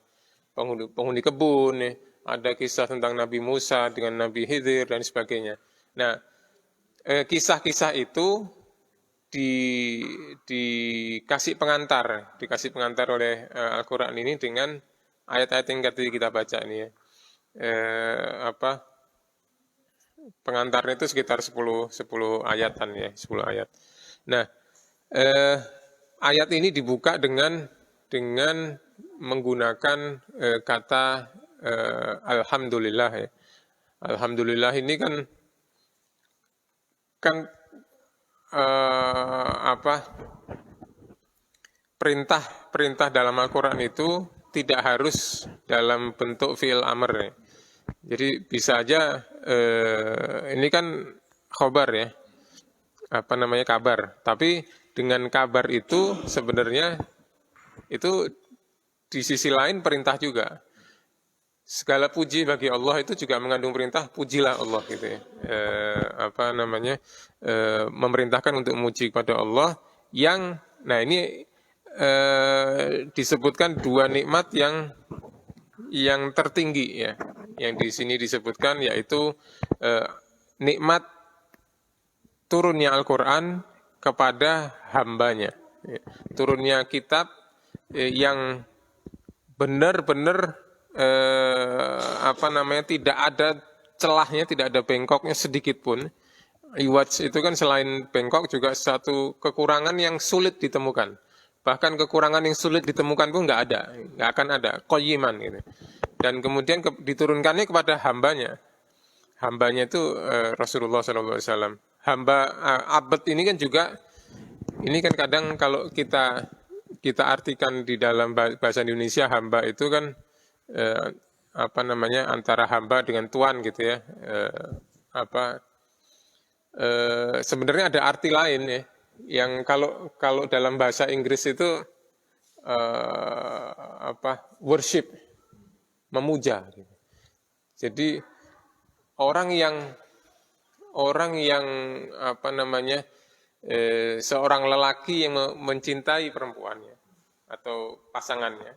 penghuni kebun, ya, ada kisah tentang Nabi Musa dengan Nabi Khidir dan sebagainya. Nah, kisah-kisah itu dikasih pengantar oleh Al-Quran ini dengan ayat-ayat yang tadi kita baca ini ya. Pengantarnya itu sekitar 10 ayatan ya, 10 ayat. Nah, ayat ini dibuka dengan menggunakan kata alhamdulillah ya. Alhamdulillah ini kan perintah dalam Al-Quran itu tidak harus dalam bentuk fi'il amr ya. Jadi bisa aja ini kan khobar ya, kabar. Tapi dengan kabar itu sebenarnya itu di sisi lain perintah juga. Segala puji bagi Allah itu juga mengandung perintah, pujilah Allah gitu ya. Memerintahkan untuk memuji kepada Allah yang, nah ini disebutkan dua nikmat yang tertinggi ya. Yang di sini disebutkan yaitu nikmat turunnya Al-Quran kepada hambanya. Turunnya kitab yang benar-benar tidak ada celahnya, tidak ada bengkoknya sedikit pun. Iwaj itu kan selain bengkok juga satu kekurangan yang sulit ditemukan. Bahkan kekurangan yang sulit ditemukan pun nggak akan ada, qayyiman gitu. Dan kemudian diturunkannya kepada hambanya. Hambanya itu Rasulullah SAW. Abad ini kan juga, ini kan kadang kalau kita artikan di dalam bahasa Indonesia, hamba itu kan antara hamba dengan tuan gitu ya. Sebenarnya ada arti lain ya, yang kalau dalam bahasa Inggris itu worship, memuja. Jadi orang yang seorang lelaki yang mencintai perempuannya atau pasangannya,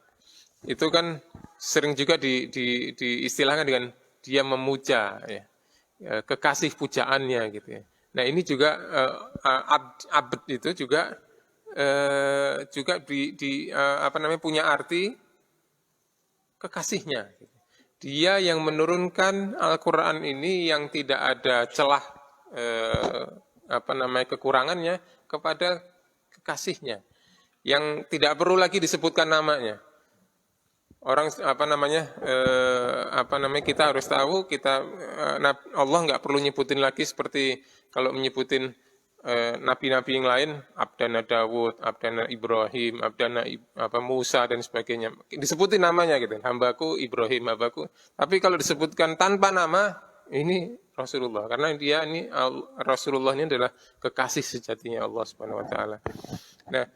itu kan sering juga diistilahkan dengan dia memuja, ya, kekasih pujaannya gitu ya. Nah ini juga abd itu juga punya arti kekasihnya. Dia yang menurunkan Al-Quran ini yang tidak ada celah kekurangannya kepada kekasihnya, yang tidak perlu lagi disebutkan namanya. Orang kita harus tahu, Allah nggak perlu nyebutin lagi seperti kalau menyebutin nabi-nabi yang lain, Abdana Dawud, Abdana Ibrahim, Abdana Musa dan sebagainya. Disebutin namanya gitu, hambaku Ibrahim, hambaku. Tapi kalau disebutkan tanpa nama, ini Rasulullah, karena Rasulullah ini adalah kekasih sejatinya Allah Subhanahu Wa Taala. Nah,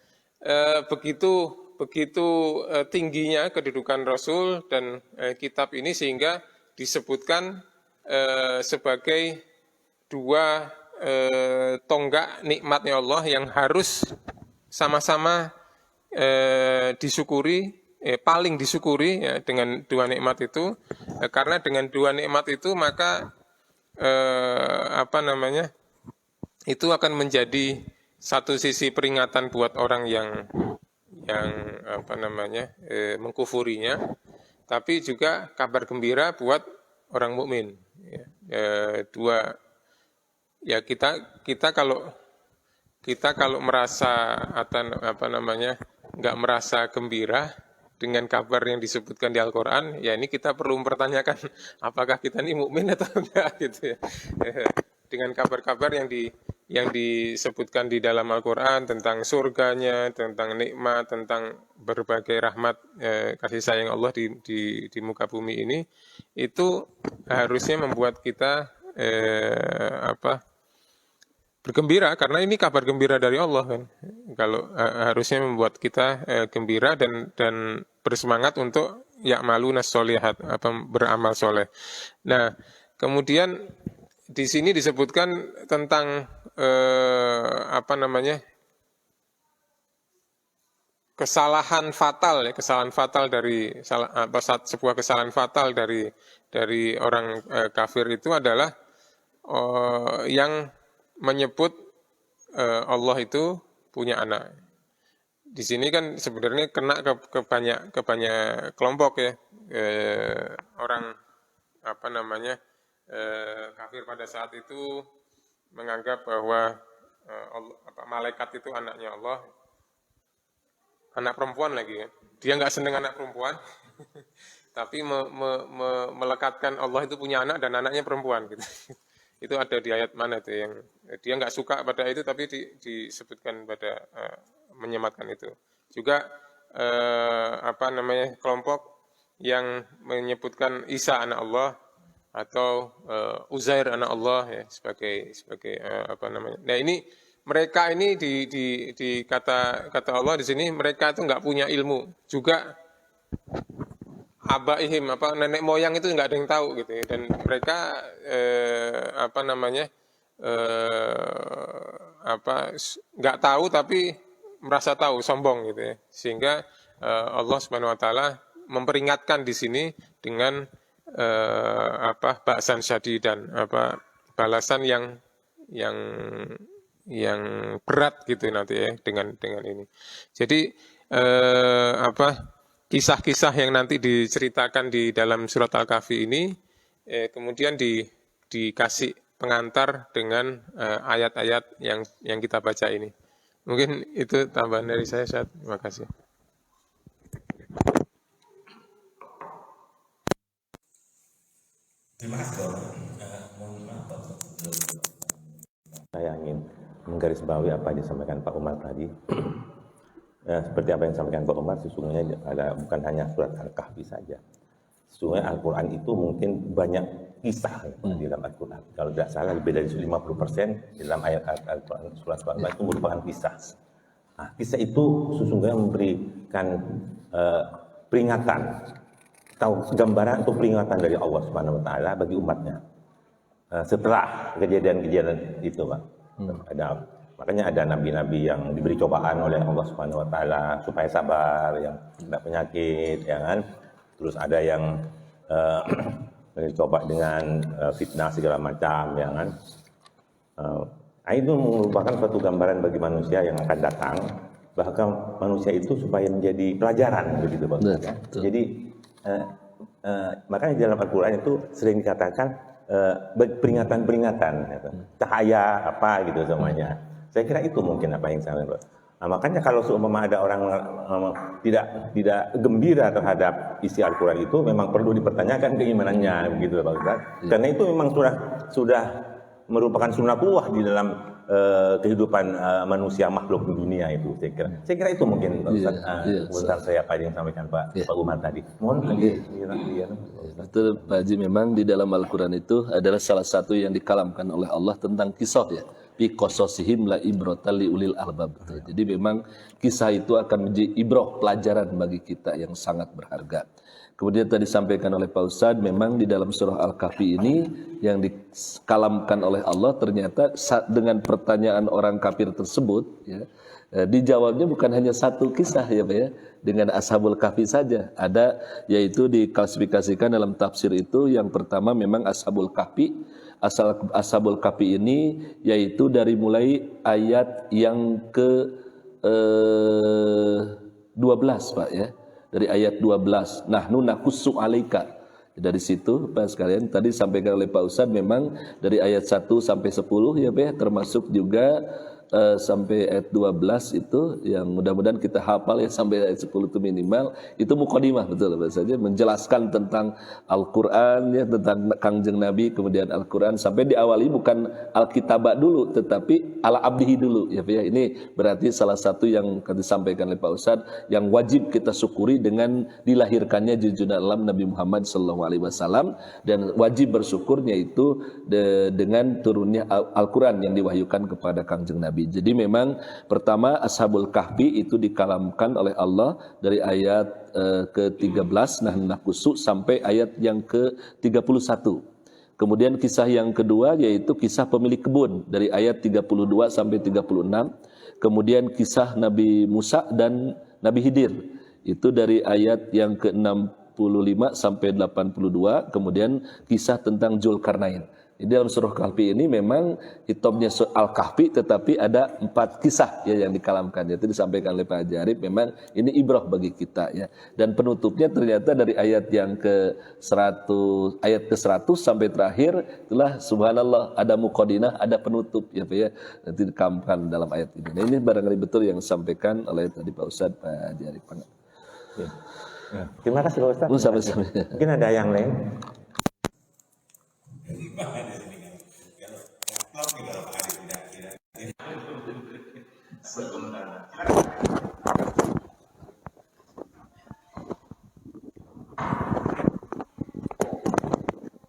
begitu tingginya kedudukan Rasul dan kitab ini sehingga disebutkan sebagai dua tonggak nikmatnya Allah yang harus sama-sama disyukuri, paling disyukuri ya, dengan dua nikmat itu, karena dengan dua nikmat itu maka itu akan menjadi satu sisi peringatan buat orang yang mengkufurinya, tapi juga kabar gembira buat orang mukmin. Ya, kita kalau merasa nggak merasa gembira dengan kabar yang disebutkan di Al-Quran, ya ini kita perlu mempertanyakan apakah kita ini mukmin atau enggak gitu ya. dengan kabar-kabar yang disebutkan di dalam Al-Quran tentang surganya, tentang nikmat, tentang berbagai rahmat kasih sayang Allah di muka bumi ini, itu harusnya membuat kita bergembira, karena ini kabar gembira dari Allah kan. Kalau harusnya membuat kita gembira dan bersemangat untuk ya'maluna sholihat, beramal soleh. Nah, kemudian di sini disebutkan tentang kesalahan fatal dari sebuah kesalahan fatal dari orang kafir itu adalah yang menyebut Allah itu punya anak. Di sini kan sebenarnya kena ke banyak kelompok ya, orang kafir pada saat itu menganggap bahwa malaikat itu anaknya Allah, anak perempuan lagi ya. Dia nggak seneng anak perempuan, tapi melekatkan Allah itu punya anak dan anaknya perempuan gitu. Itu ada di ayat mana itu yang dia nggak suka pada itu, tapi disebutkan pada menyematkan itu. Juga kelompok yang menyebutkan Isa anak Allah atau Uzair anak Allah ya sebagai Nah, ini mereka ini di kata Allah di sini, mereka itu nggak punya ilmu. Juga abaihim nenek moyang itu nggak ada yang tahu gitu ya. Dan mereka nggak tahu tapi merasa tahu, sombong gitu ya. Sehingga Allah Subhanahu wa taala memperingatkan di sini dengan ba'san syadidan, balasan yang berat gitu nanti ya dengan ini. Jadi kisah-kisah yang nanti diceritakan di dalam surat Al-Kahfi ini kemudian dikasih pengantar dengan ayat-ayat yang kita baca ini. Mungkin itu tambahan dari saya, Ustaz. Terima kasih. Terima kasih. Saya ingin menggarisbawahi apa yang disampaikan Pak Umar tadi. Seperti apa yang disampaikan Pak Umar, sesungguhnya bukan hanya surat Al-Kahfi saja. Sesungguhnya Al-Quran itu mungkin banyak kisah di dalam Al-Quran. Kalau tidak salah lebih dari 50% di dalam ayat Al-Quran, surat Al-Quran itu merupakan kisah. Nah, kisah itu sesungguhnya memberikan peringatan atau gambaran atau peringatan dari Allah Subhanahu wa taala bagi umatnya. Setelah kejadian-kejadian itu, Pak. Makanya ada nabi-nabi yang diberi cobaan oleh Allah Subhanahu wa taala supaya sabar, yang tidak penyakit, ya kan? Terus ada yang dicoba dengan fitnah segala macam, ya kan? Itu merupakan suatu gambaran bagi manusia yang akan datang, bahkan manusia itu supaya menjadi pelajaran begitu, Pak. Ya? Jadi makanya di dalam Al-Quran itu sering dikatakan peringatan-peringatan, gitu. Cahaya apa gitu semuanya. Saya kira itu mungkin apa yang saya lihat. Nah, makanya kalau seumpama ada orang tidak gembira terhadap isi Al-Quran itu, memang perlu dipertanyakan keimanannya, begitu Pak Ustaz. Karena itu memang sudah merupakan sunatullah di dalam kehidupan manusia makhluk di dunia itu, saya kira itu mungkin Pak Ustaz. Komentar saya apa yang disampaikan Pak Umar tadi. Mohon Betul Pak Haji, memang di dalam Al-Quran itu adalah salah satu yang dikalamkan oleh Allah tentang kisah ya. Bi qasasihim la ibratan li ulil albab. Jadi memang kisah itu akan menjadi ibrah, pelajaran bagi kita yang sangat berharga. Kemudian tadi disampaikan oleh Pak Ustadz, memang di dalam surah Al-Kahfi ini yang dikalamkan oleh Allah ternyata dengan pertanyaan orang kafir tersebut, ya, dijawabnya bukan hanya satu kisah ya Pak ya, dengan Ashabul Kahfi saja. Ada, yaitu diklasifikasikan dalam tafsir itu, yang pertama memang Ashabul Kahfi. Ashabul Kahfi ini yaitu dari mulai ayat yang ke 12 Pak ya. Dari ayat 12, nahnu nakussu alaika. Dari situ Pak sekalian tadi sampaikan oleh Pak Ustadz, memang dari ayat 1 sampai 10 ya Pak, termasuk juga sampai ayat 12 itu yang mudah-mudahan kita hafal ya, sampai ayat 10 itu minimal. Itu mukadimah, betul bahasanya, menjelaskan tentang Al-Qur'an ya, tentang Kangjeng Nabi, kemudian Al-Qur'an sampai diawali bukan Al-Kitabah dulu tetapi ala abdihi dulu ya. Ini berarti salah satu yang disampaikan oleh Pak Ustadz yang wajib kita syukuri dengan dilahirkannya junjungan alam Nabi Muhammad SAW, dan wajib bersyukurnya itu dengan turunnya Al-Quran yang diwahyukan kepada Kangjeng Nabi. Jadi memang pertama Ashabul Kahfi itu dikalamkan oleh Allah dari ayat ke-13 Nahnakusu sampai ayat yang ke-31. Kemudian kisah yang kedua yaitu kisah pemilik kebun dari ayat 32 sampai 36. Kemudian kisah Nabi Musa dan Nabi Khidir itu dari ayat yang ke-65 sampai 82. Kemudian kisah tentang Zulkarnain. Di dalam surah Kahfi ini memang hitopnya Al-Kahfi, tetapi ada 4 kisah ya yang dikalamkan. Itu disampaikan oleh Pak Haji Arif. Memang ini ibrah bagi kita ya. Dan penutupnya ternyata dari ayat yang ke-100 sampai terakhir itulah subhanallah, ada muqaddimah, ada penutup ya Pak ya. Nanti dikalamkan dalam ayat ini. Nah, ini barangkali betul yang disampaikan oleh tadi Pak Ustadz Pak Haji Arif. Ya. Terima kasih Pak Ustadz. Sama-sama. Mungkin ada yang lain.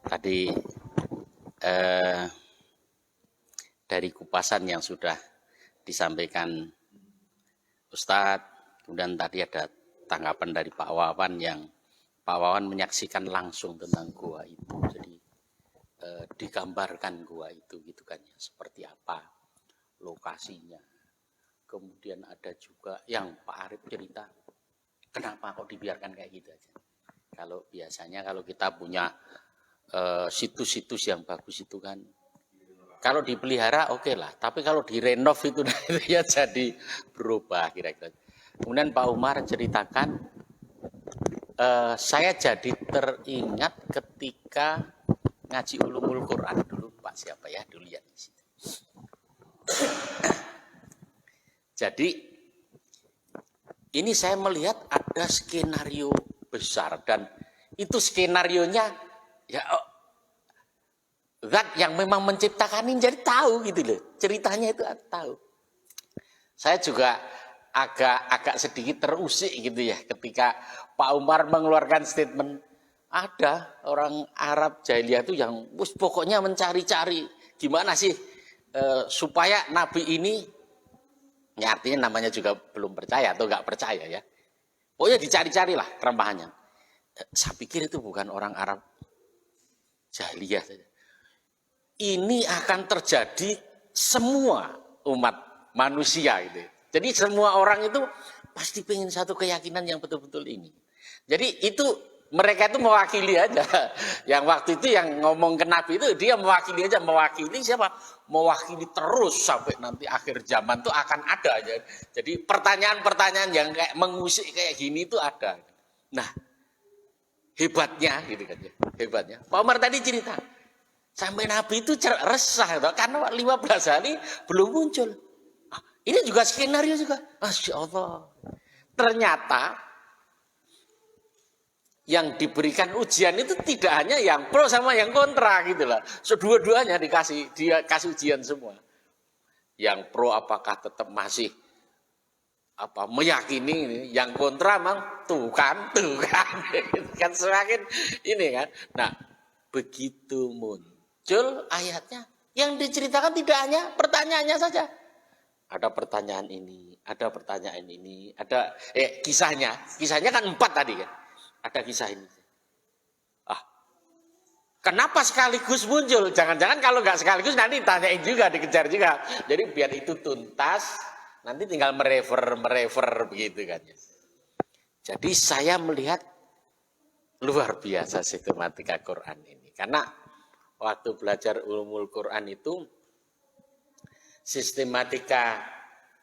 Tadi dari kupasan yang sudah disampaikan Ustadz, kemudian tadi ada tanggapan dari Pak Wawan yang Pak Wawan menyaksikan langsung tentang gua itu. Jadi digambarkan gua itu gitu kan ya, seperti apa lokasinya. Kemudian ada juga yang Pak Arif cerita, kenapa kok dibiarkan kayak gitu aja. Kalau biasanya kalau kita punya situs-situs yang bagus itu kan, kalau dipelihara oke lah, tapi kalau direnov itu ya jadi berubah kira-kira. Kemudian Pak Umar ceritakan, saya jadi teringat ketika ngaji ulumul Quran dulu, Pak siapa ya dulu ya di situ. Jadi ini saya melihat ada skenario besar, dan itu skenarionya ya zat yang memang menciptakan ini jadi tahu gitu loh, ceritanya itu tahu. Saya juga agak sedikit terusik gitu ya ketika Pak Umar mengeluarkan statement, ada orang Arab jahiliyah itu yang pokoknya mencari-cari gimana sih supaya Nabi ini, ya artinya namanya juga belum percaya atau nggak percaya ya, pokoknya dicari-carilah keremahannya. Saya pikir itu bukan orang Arab jahiliyah saja. Ini akan terjadi semua umat manusia gitu. Jadi semua orang itu pasti pengen satu keyakinan yang betul-betul ini. Jadi itu mereka itu mewakili aja. Yang waktu itu yang ngomong ke Nabi itu dia mewakili aja, mewakili siapa? Mewakili terus sampai nanti akhir zaman itu akan ada aja. Jadi pertanyaan-pertanyaan yang kayak mengusik kayak gini itu ada. Nah, hebatnya gitu kan ya. Hebatnya. Pak Umar tadi cerita, sampai Nabi itu resah karena 15 hari belum muncul. Ini juga skenario juga. Masya Allah. Ternyata yang diberikan ujian itu tidak hanya yang pro sama yang kontra gitu lah. Dua-duanya dia kasih ujian semua. Yang pro apakah tetap masih meyakini ini, yang kontra memang tuh kan kan semakin ini kan. Nah, begitu muncul ayatnya, yang diceritakan tidak hanya pertanyaannya saja. Ada pertanyaan ini, ada pertanyaan ini, ada kisahnya kan 4 tadi kan. Ada kisah ini. Kenapa sekaligus muncul? Jangan-jangan kalau nggak sekaligus nanti tanyain juga, dikejar juga. Jadi biar itu tuntas, nanti tinggal merefer begitu kan. Jadi saya melihat luar biasa sistematika Quran ini. Karena waktu belajar ulumul Quran itu, sistematika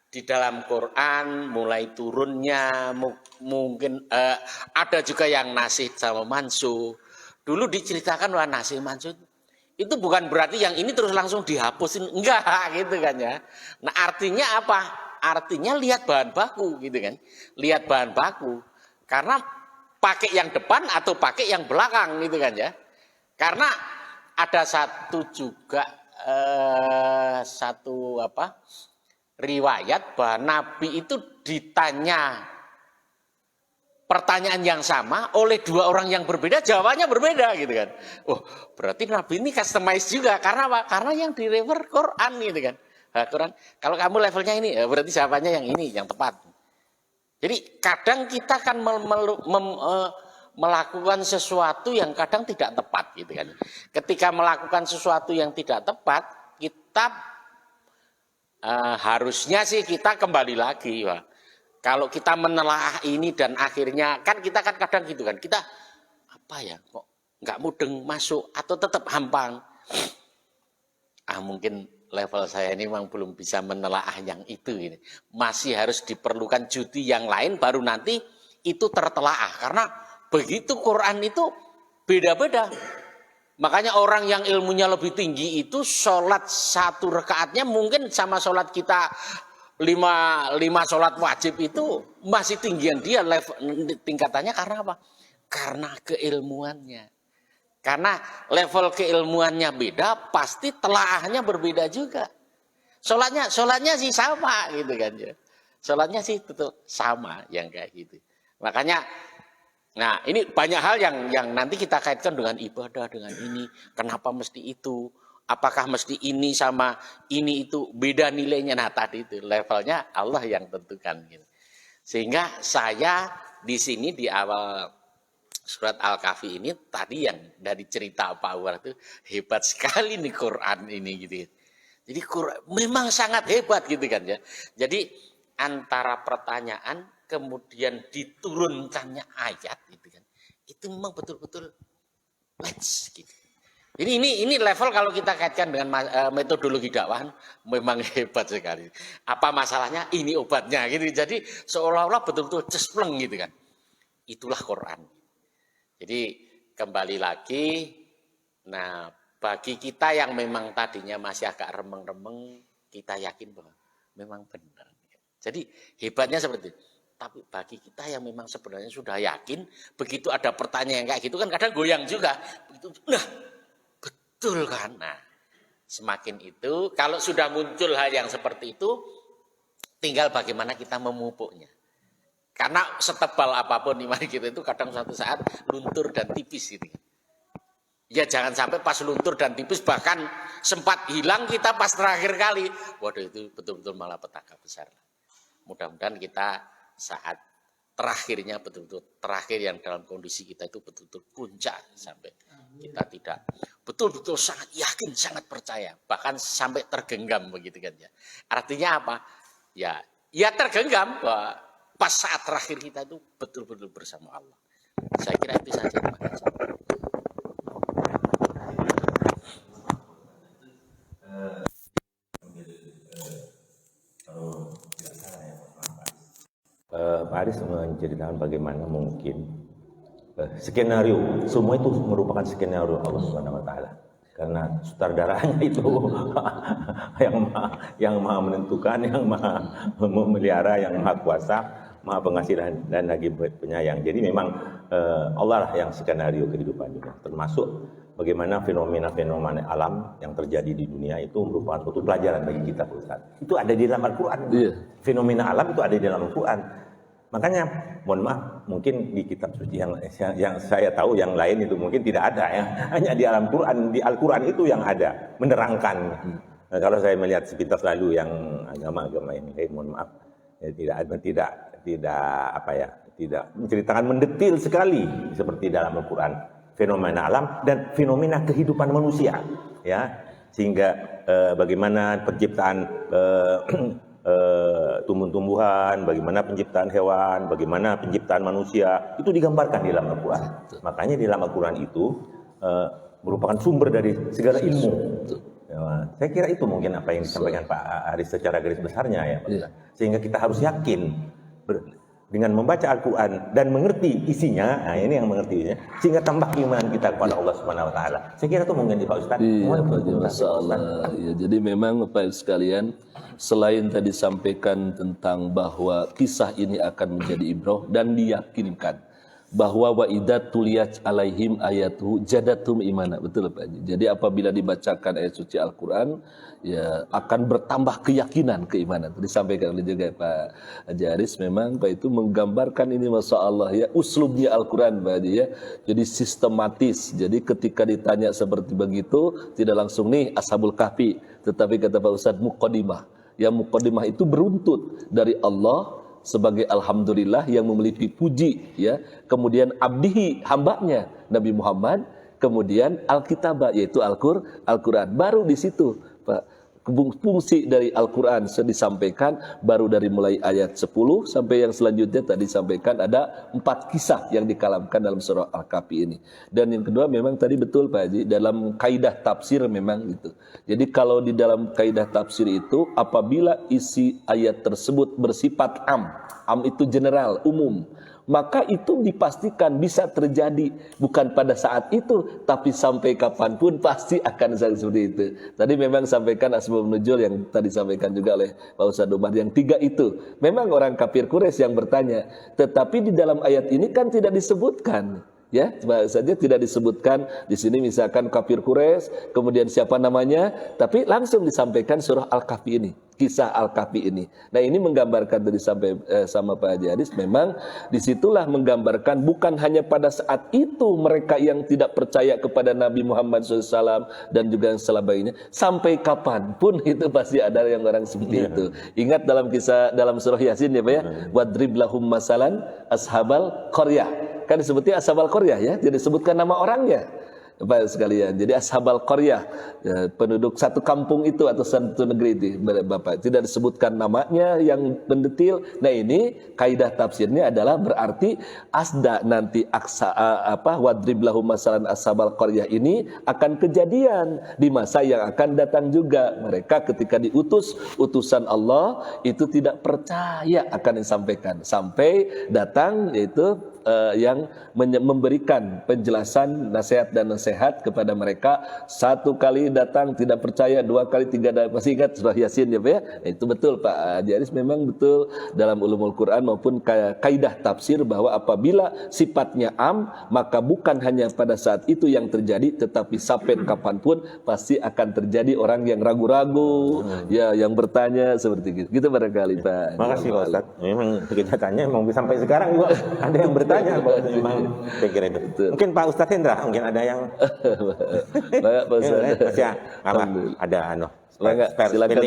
di dalam Quran mulai turunnya mungkin ada juga yang nasih sama mansuh. Dulu diceritakan bahwa nasih mansuh Itu bukan berarti yang ini terus langsung dihapusin, enggak gitu kan ya. Nah artinya apa? Artinya lihat bahan baku gitu kan. Lihat bahan baku. Karena pakai yang depan atau pakai yang belakang gitu kan ya. Karena ada satu juga riwayat bahwa Nabi itu ditanya pertanyaan yang sama oleh dua orang yang berbeda, jawabannya berbeda gitu kan. Oh, berarti Nabi ini customize juga. Karena apa? Karena yang direfer Quran gitu kan. Nah, Quran, kalau kamu levelnya ini, berarti jawabannya yang ini, yang tepat. Jadi kadang kita kan melakukan sesuatu yang kadang tidak tepat gitu kan. Ketika melakukan sesuatu yang tidak tepat, kita harusnya sih kita kembali lagi, Pak. Kalau kita menelaah ini dan akhirnya kan kita kan kadang gitu kan, kita apa ya kok nggak mudeng masuk atau tetap hampang. Mungkin level saya ini memang belum bisa menelaah yang itu ini. Masih harus diperlukan judi yang lain baru nanti itu tertelaah. Karena begitu Quran itu beda-beda. Makanya orang yang ilmunya lebih tinggi itu sholat satu rakaatnya mungkin sama sholat kita lima sholat wajib itu masih tinggian dia level tingkatannya. Karena apa? Karena keilmuannya. Karena level keilmuannya beda, pasti telaahnya berbeda juga. Sholatnya sih sama gitu kan ya. Sholatnya sih tetap sama yang kayak gitu. Makanya, nah ini banyak hal yang nanti kita kaitkan dengan ibadah, dengan ini. Kenapa mesti itu? Apakah mesti ini sama ini itu beda nilainya? Nah tadi itu levelnya Allah yang tentukan. Gitu. Sehingga saya di sini di awal surat Al-Kahfi ini tadi yang dari cerita Pak Anwar itu hebat sekali nih Quran ini gitu. Jadi Quran memang sangat hebat gitu kan ya. Jadi antara pertanyaan kemudian diturunkannya ayat gitu kan. Itu memang betul-betul match gitu. Jadi ini level kalau kita kaitkan dengan metodologi dakwah memang hebat sekali. Apa masalahnya? Ini obatnya gitu. Jadi seolah-olah betul-betul cespleng gitu kan. Itulah Quran. Jadi kembali lagi, nah bagi kita yang memang tadinya masih agak remeng-remeng, kita yakin bahwa memang benar. Jadi hebatnya seperti itu. Tapi bagi kita yang memang sebenarnya sudah yakin, begitu ada pertanyaan yang kayak gitu kan kadang goyang juga. Begitu, nah betul kan? Nah semakin itu, kalau sudah muncul hal yang seperti itu, tinggal bagaimana kita memupuknya. Karena setebal apapun iman kita itu kadang suatu saat luntur dan tipis gitu. Ya jangan sampai pas luntur dan tipis bahkan sempat hilang kita pas terakhir kali. Waduh itu betul-betul malah petaka besar. Mudah-mudahan kita saat terakhirnya betul-betul terakhir yang dalam kondisi kita itu betul-betul puncak sampai kita tidak betul-betul sangat yakin, sangat percaya. Bahkan sampai tergenggam begitu kan ya. Artinya apa? Ya tergenggam bahwa pas saat terakhir kita itu betul-betul bersama Allah. Saya kira itu saja. Pak Aris menceritakan bagaimana mungkin skenario, semua itu merupakan skenario Allah Subhanahu Wa Taala. Karena sutradaranya itu yang maha menentukan, yang maha memelihara, yang maha kuasa, maha pengasih dan lagi penyayang. Jadi memang Allah lah yang skenario kehidupan dunia. Termasuk bagaimana fenomena-fenomena alam yang terjadi di dunia itu merupakan suatu pelajaran bagi kita, Ustaz. Itu ada di dalam Al-Quran. Yeah. Fenomena alam itu ada di dalam Al-Quran. Makanya, mohon maaf, mungkin di kitab suci yang saya tahu yang lain itu mungkin tidak ada ya. Hanya di alam Quran, di Al-Quran itu yang ada, menerangkan. Nah, kalau saya melihat sepintas lalu yang agama-agama ini, mohon maaf, ya, tidak menceritakan mendetil sekali seperti dalam Al-Quran fenomena alam dan fenomena kehidupan manusia, ya, sehingga bagaimana penciptaan tumbuh-tumbuhan, bagaimana penciptaan hewan, bagaimana penciptaan manusia, itu digambarkan di dalam Al-Quran. Makanya di dalam Al-Quran itu merupakan sumber dari segala ilmu. Ya, saya kira itu mungkin apa yang disampaikan Pak Aris secara garis besarnya ya, Pak. Sehingga kita harus yakin dengan membaca Al-Quran dan mengerti isinya, nah ini yang mengertinya, sehingga tambah keimanan kita kepada Allah Subhanahu Wa Taala. Saya kira itu mungkin Pak Ustaz. Iya, Pak Haji, Masya Allah. Ya, jadi memang Bapak Ibu sekalian, selain tadi sampaikan tentang bahwa kisah ini akan menjadi ibrah dan diyakinkan bahwa wa idza tuliyat alaihim ayatuhu jadatum imana. Betul Pak Haji. Jadi apabila dibacakan ayat suci Al-Qur'an, ya akan bertambah keyakinan, keimanan. Disampaikan oleh juga Pak Haji Aris, memang Pak itu menggambarkan ini Masya Allah ya, uslubnya Al-Quran Pak Haji ya. Jadi sistematis. Jadi ketika ditanya seperti begitu, tidak langsung nih Ashabul Kahfi, tetapi kata Pak Ustadz muqaddimah. Yang muqaddimah itu beruntut dari Allah sebagai alhamdulillah yang memiliki puji ya, kemudian abdihi hambanya Nabi Muhammad, kemudian Alkitabah yaitu Al-Quran. Baru di situ Pak fungsi dari Al-Quran disampaikan, baru dari mulai ayat 10 sampai yang selanjutnya tadi disampaikan ada 4 kisah yang dikalamkan dalam surah Al-Kahfi ini. Dan yang kedua memang tadi betul Pak Haji, dalam kaidah tafsir memang gitu. Jadi kalau di dalam kaidah tafsir itu apabila isi ayat tersebut bersifat am itu general, umum, maka itu dipastikan bisa terjadi bukan pada saat itu, tapi sampai kapanpun pasti akan seperti itu. Tadi memang sampaikan asbab nuzul yang tadi sampaikan juga oleh Pak Ustadz Umar, yang 3 itu memang orang kafir Quraisy yang bertanya, tetapi di dalam ayat ini kan tidak disebutkan. Ya, saja tidak disebutkan di sini misalkan kafir Quraisy, kemudian siapa namanya, tapi langsung disampaikan surah Al-Kahfi ini, kisah Al-Kahfi ini. Nah, ini menggambarkan tadi sampai sama Pak Haji Aris, memang disitulah menggambarkan bukan hanya pada saat itu mereka yang tidak percaya kepada Nabi Muhammad SAW dan juga yang selebihnya, sampai kapanpun itu pasti ada yang orang seperti itu. Ingat dalam kisah dalam surah Yasin ya Pak ya, wadrib lahum masalan ashabal qaryah. Kan disebutnya Ashabal Qaryah ya, jadi disebutkan nama orangnya Bapak sekalian. Jadi Ashabal Qaryah ya, penduduk satu kampung itu atau satu negeri itu Bapak, tidak disebutkan namanya yang mendetil. Nah ini kaidah tafsirnya adalah berarti asda nanti wadrib lahum masalan Ashabal Qaryah ini akan kejadian di masa yang akan datang juga. Mereka ketika diutus utusan Allah itu tidak percaya akan disampaikan sampai datang yaitu yang memberikan penjelasan nasihat dan nasihat kepada mereka. 1 kali datang tidak percaya, 2 kali, 3 kali, masih ingat surah Yasin ya Pak ya? Itu betul Pak Haji Aris, memang betul dalam ulumul Quran maupun kaidah tafsir bahwa apabila sifatnya am, maka bukan hanya pada saat itu yang terjadi, tetapi sampai kapanpun pasti akan terjadi orang yang ragu-ragu ya, yang bertanya seperti itu. Gitu barangkali Pak. Makasih Pak Ustaz. Memang kenyataannya memang sampai sekarang juga ada yang bertanya memang saya kira itu. Mungkin Pak Ustaz Hendra mungkin ada yang Pak Ustaz. Ya, apa? Ada silakan.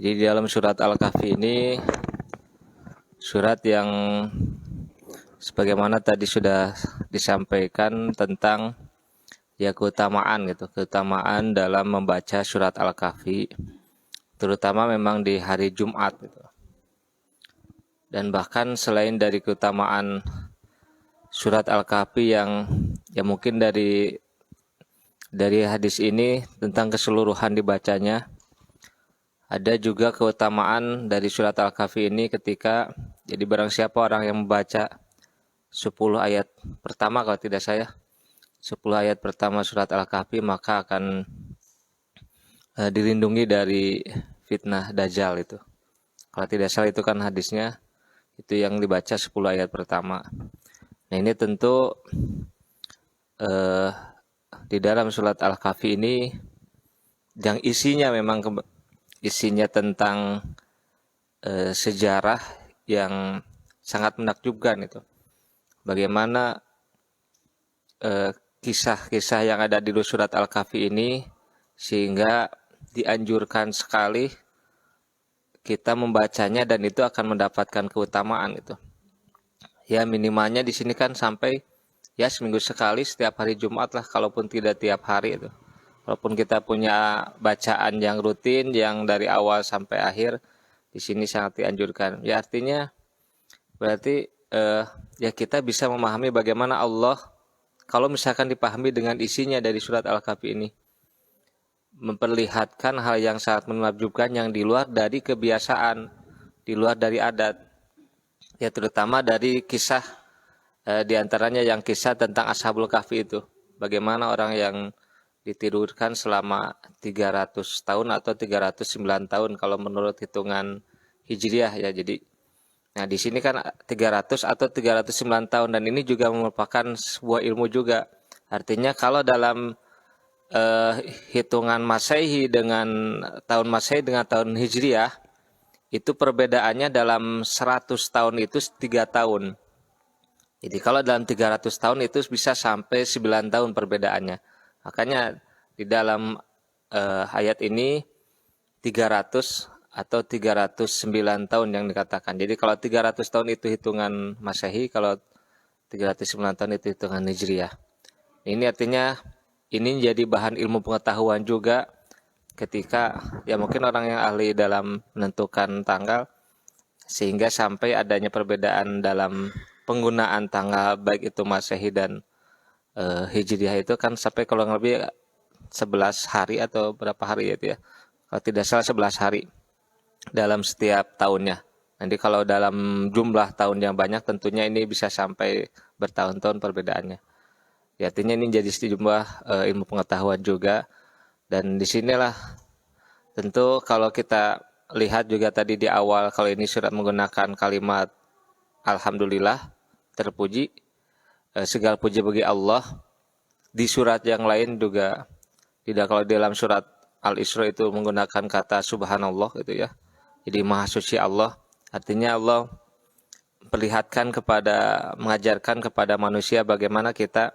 Jadi di dalam surat Al-Kahfi ini surat yang sebagaimana tadi sudah disampaikan tentang ya keutamaan gitu, keutamaan dalam membaca surat Al-Kahfi, terutama memang di hari Jumat gitu. Dan bahkan selain dari keutamaan surat Al-Kahfi yang ya mungkin dari hadis ini tentang keseluruhan dibacanya, ada juga keutamaan dari surat Al-Kahfi ini ketika jadi barang siapa orang yang membaca 10 ayat pertama, kalau tidak saya 10 ayat pertama surat Al-Kahfi, maka akan dilindungi dari fitnah Dajjal itu. Kalau tidak salah itu kan hadisnya itu yang dibaca 10 ayat pertama. Nah ini tentu di dalam surat Al-Kahfi ini yang isinya memang isinya tentang sejarah yang sangat menakjubkan itu. Bagaimana kisah-kisah yang ada di surat Al-Kahfi ini sehingga dianjurkan sekali kita membacanya dan itu akan mendapatkan keutamaan itu. Ya minimalnya di sini kan sampai ya seminggu sekali setiap hari Jumat lah, kalaupun tidak tiap hari itu. Walaupun kita punya bacaan yang rutin yang dari awal sampai akhir, di sini sangat dianjurkan. Ya artinya berarti ya kita bisa memahami bagaimana Allah, kalau misalkan dipahami dengan isinya dari surat Al-Kahfi ini, memperlihatkan hal yang sangat menakjubkan yang di luar dari kebiasaan, di luar dari adat. Ya terutama dari kisah, diantaranya yang kisah tentang Ashabul Kahfi itu. Bagaimana orang yang ditidurkan selama 300 tahun atau 309 tahun kalau menurut hitungan Hijriah ya. Jadi nah di sini kan 300 atau 309 tahun, dan ini juga merupakan sebuah ilmu juga. Artinya kalau dalam hitungan Masehi dengan tahun Masehi dengan tahun Hijriah, itu perbedaannya dalam 100 tahun itu 3 tahun. Jadi kalau dalam 300 tahun itu bisa sampai 9 tahun perbedaannya. Makanya di dalam ayat ini 300 atau 309 tahun yang dikatakan. Jadi kalau 300 tahun itu hitungan Masehi, kalau 309 tahun itu hitungan Hijriah. Ini artinya ini jadi bahan ilmu pengetahuan juga ketika ya mungkin orang yang ahli dalam menentukan tanggal, sehingga sampai adanya perbedaan dalam penggunaan tanggal baik itu Masehi dan Hijriah itu kan sampai kalau lebih 11 hari atau berapa hari ya, kalau tidak salah 11 hari dalam setiap tahunnya. Nanti kalau dalam jumlah tahun yang banyak tentunya ini bisa sampai bertahun-tahun perbedaannya. Ya, artinya ini jadi sejumlah ilmu pengetahuan juga. Dan disinilah tentu kalau kita lihat juga tadi di awal, kalau ini surat menggunakan kalimat Alhamdulillah, terpuji, segala puji bagi Allah. Di surat yang lain juga tidak, kalau dalam surat Al-Isra itu menggunakan kata Subhanallah gitu ya. Jadi Maha Suci Allah. Artinya Allah mengajarkan kepada manusia bagaimana kita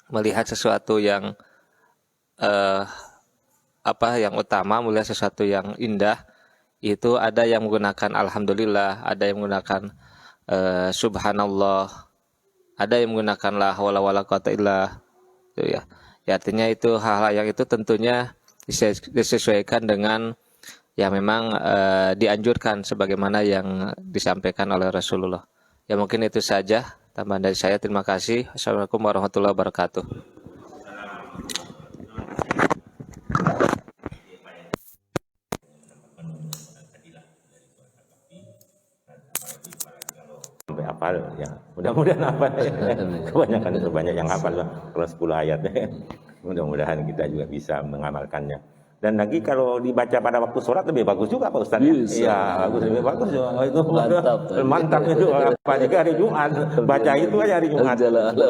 melihat sesuatu yang yang utama, melihat sesuatu yang indah, itu ada yang menggunakan Alhamdulillah, ada yang menggunakan Subhanallah, ada yang menggunakan la haula wala quwata illa itu ya. Ya artinya itu hal-hal yang itu tentunya disesuaikan dengan ya memang dianjurkan sebagaimana yang disampaikan oleh Rasulullah. Ya mungkin itu saja tambahan dari saya. Terima kasih. Assalamualaikum warahmatullahi wabarakatuh. Sampai hafal ya, mudah-mudahan hafal ya. Kebanyakan itu banyak yang hafal kalau 10 ayatnya. Mudah-mudahan kita juga bisa mengamalkannya. Dan lagi kalau dibaca pada waktu sholat lebih bagus juga Pak Ustaz. Iya, bagus, lebih bagus. Itu mantap itu. Apalagi hari Jumat, baca itu aja hari Jumat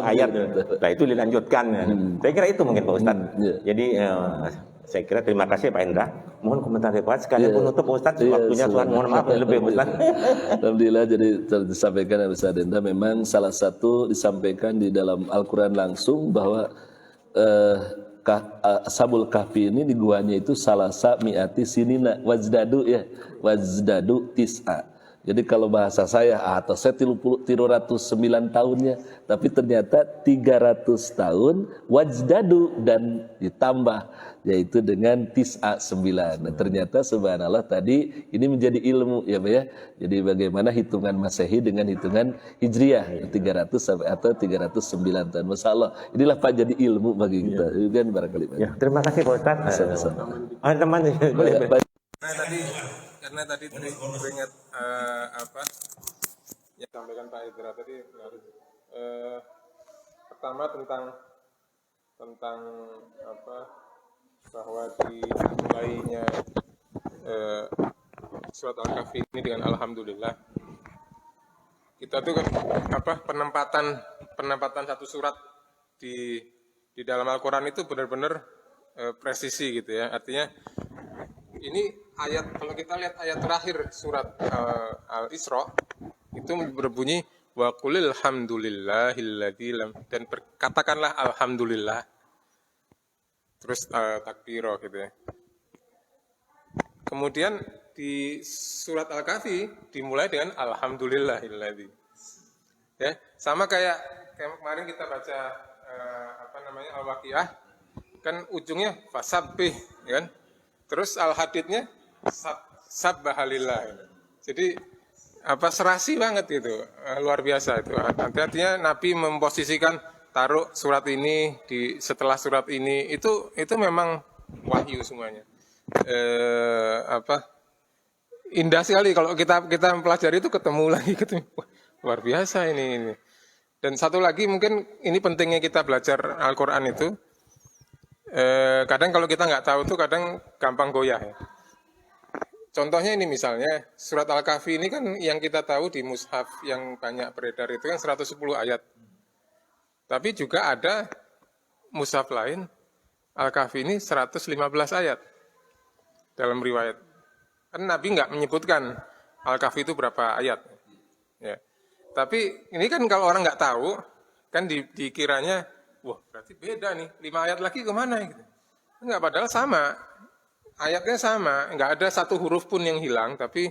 ayat. Nah itu dilanjutkan. Saya kira itu mungkin Pak Ustaz. Jadi saya kira terima kasih Pak Hendra. Mohon komentar Pak sekalian penutup Pak Ustaz. Waktunya Tuhan mohon maaf lebih Pak Ustaz. Alhamdulillah, jadi disampaikan oleh Ustaz Hendra, memang salah satu disampaikan di dalam Al-Quran langsung bahwa Ashabul Kahfi ini di guanya itu salasa mi'ati sinina wazdadu ya, wazdadu tis'a. Jadi kalau bahasa saya atau saya 309 tahunnya, tapi ternyata 300 tahun wajdadu dan ditambah yaitu dengan tis'a 9. Nah, ternyata subhanallah tadi ini menjadi ilmu ya Pak ya. Jadi bagaimana hitungan Masehi dengan hitungan Hijriah 300 sampai atau 309 tahun. Masyaallah. Inilah Pak jadi ilmu bagi kita. Kan barangkali Pak. Ya, terima kasih Pak Ustaz. Sama-sama. Teman boleh. Karena tadi teringat yang disampaikan Pak Hendra tadi, pertama tentang bahwa dimulainya surat Al-Kahfi ini dengan Alhamdulillah. Kita tuh kan penempatan satu surat di dalam Al-Quran itu benar-benar presisi gitu ya. Artinya ini ayat, kalau kita lihat ayat terakhir surat Al-Isra itu berbunyi wa qulil hamdulillahilladzi lam, dan katakanlah alhamdulillah. Terus takbiro gitu ya. Kemudian di surat Al-Kahfi dimulai dengan alhamdulillahilladzi. Ya, sama kayak kemarin kita baca Al-Waqiah, kan ujungnya fasabbih ya kan. Terus al-hadidnya sabbahalillah. Jadi serasi banget gitu, luar biasa itu. Artinya Nabi memposisikan taruh surat ini di setelah surat ini, itu memang wahyu semuanya. Indah sekali kalau kita mempelajari itu, ketemu lagi. Wah, luar biasa ini. Dan satu lagi mungkin ini pentingnya kita belajar Al-Quran itu. Kadang kalau kita nggak tahu tuh kadang gampang goyah ya. Contohnya ini misalnya surat Al-Kahfi ini kan yang kita tahu di mushaf yang banyak beredar itu kan 110 ayat. Tapi juga ada mushaf lain Al-Kahfi ini 115 ayat dalam riwayat. Kan Nabi nggak menyebutkan Al-Kahfi itu berapa ayat. Ya. Tapi ini kan kalau orang nggak tahu kan dikiranya, wah berarti beda nih, 5 ayat lagi kemana gitu. Enggak, padahal sama. Ayatnya sama, nggak ada satu huruf pun yang hilang, tapi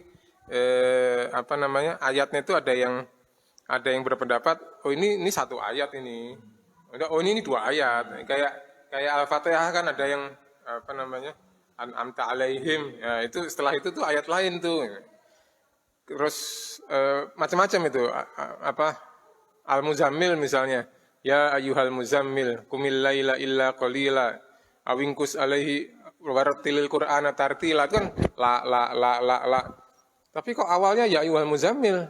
ayatnya itu ada yang berpendapat, oh ini satu ayat ini, oh ini 2 ayat, kayak Al-Fatihah kan ada yang an'amta alaihim, ya, itu setelah itu tuh ayat lain tuh, terus macam-macam itu, Al-Muzammil misalnya, ya ayyuhal muzammil, kumil laila illa qalila, awingkus alaihi wartilil Qur'ana tartila, itu kan la. Tapi kok awalnya ya ayyuhal muzammil.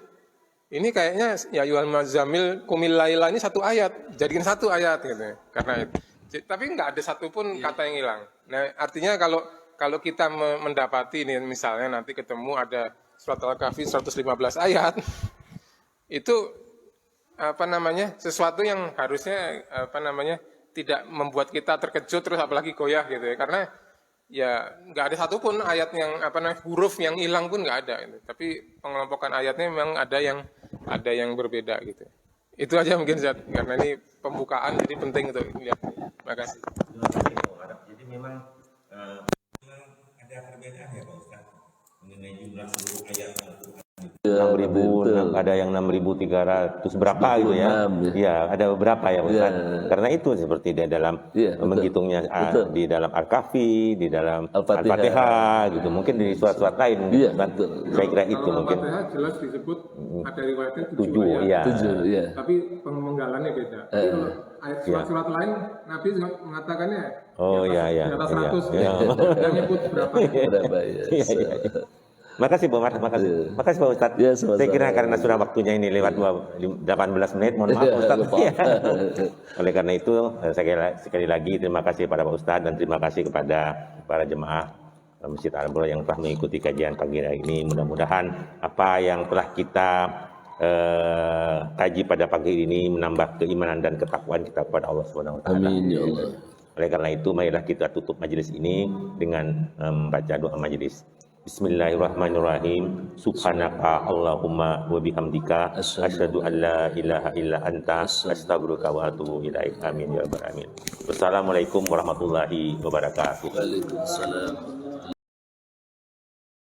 Ini kayaknya ya ayyuhal muzammil kumil laila ini 1 ayat, jadikan 1 ayat gitu. Karena itu. Tapi nggak ada satupun kata yang hilang. Nah, artinya kalau kita mendapati nih misalnya nanti ketemu ada surat Al-Kahfi 115 ayat. Itu sesuatu yang harusnya tidak membuat kita terkejut terus apalagi goyah gitu ya. Karena ya nggak ada satupun ayat yang huruf yang hilang pun nggak ada gitu. Tapi pengelompokan ayatnya memang ada yang berbeda gitu. Itu aja mungkin Zat, karena ini pembukaan jadi penting untuk lihat. Terima kasih. Jadi memang ada perbedaan ya Pak Ustaz mengenai jumlah seluruh ayat Al-Quran. 6.000, ada yang 6.300 berapa gitu ya? Iya, ada beberapa ya Ustaz. Karena itu seperti di dalam menghitungnya di dalam Al-Kahfi, di dalam Al-Fatihah gitu. Mungkin di surat-surat lain. Iya, Kan? Saya kira itu mungkin. Al-Fatihah jelas disebut ada riwayatnya 7 7 ya. 7 ya. Tapi penggalannya beda. Tapi kalau ayat surat-surat lain Nabi mengatakannya di atas 100 dia nyebut berapa. Berapa ya. Iya. Makasih Bu Mar, makasih Pak Ustadz. Ya, saya kira karena sudah waktunya ini lewat 18 menit, mohon maaf Ustadz. Oleh karena itu, sekali lagi terima kasih kepada Pak Ustadz dan terima kasih kepada para jemaah Masjid Al-Abrar yang telah mengikuti kajian pagi hari ini. Mudah-mudahan apa yang telah kita kaji pada pagi ini menambah keimanan dan ketakwaan kita kepada Allah Subhanahu wa taala. Amin ya Allah. Oleh karena itu, marilah kita tutup majelis ini dengan membaca doa majelis. Bismillahirrahmanirrahim. Subhanaka Allahumma wa bihamdika asyhadu an la ilaha illa anta astaghfiruka wa atubu ilaik. Amin ya rabbal alamin. Wassalamualaikum warahmatullahi wabarakatuh. Waalaikumsalam.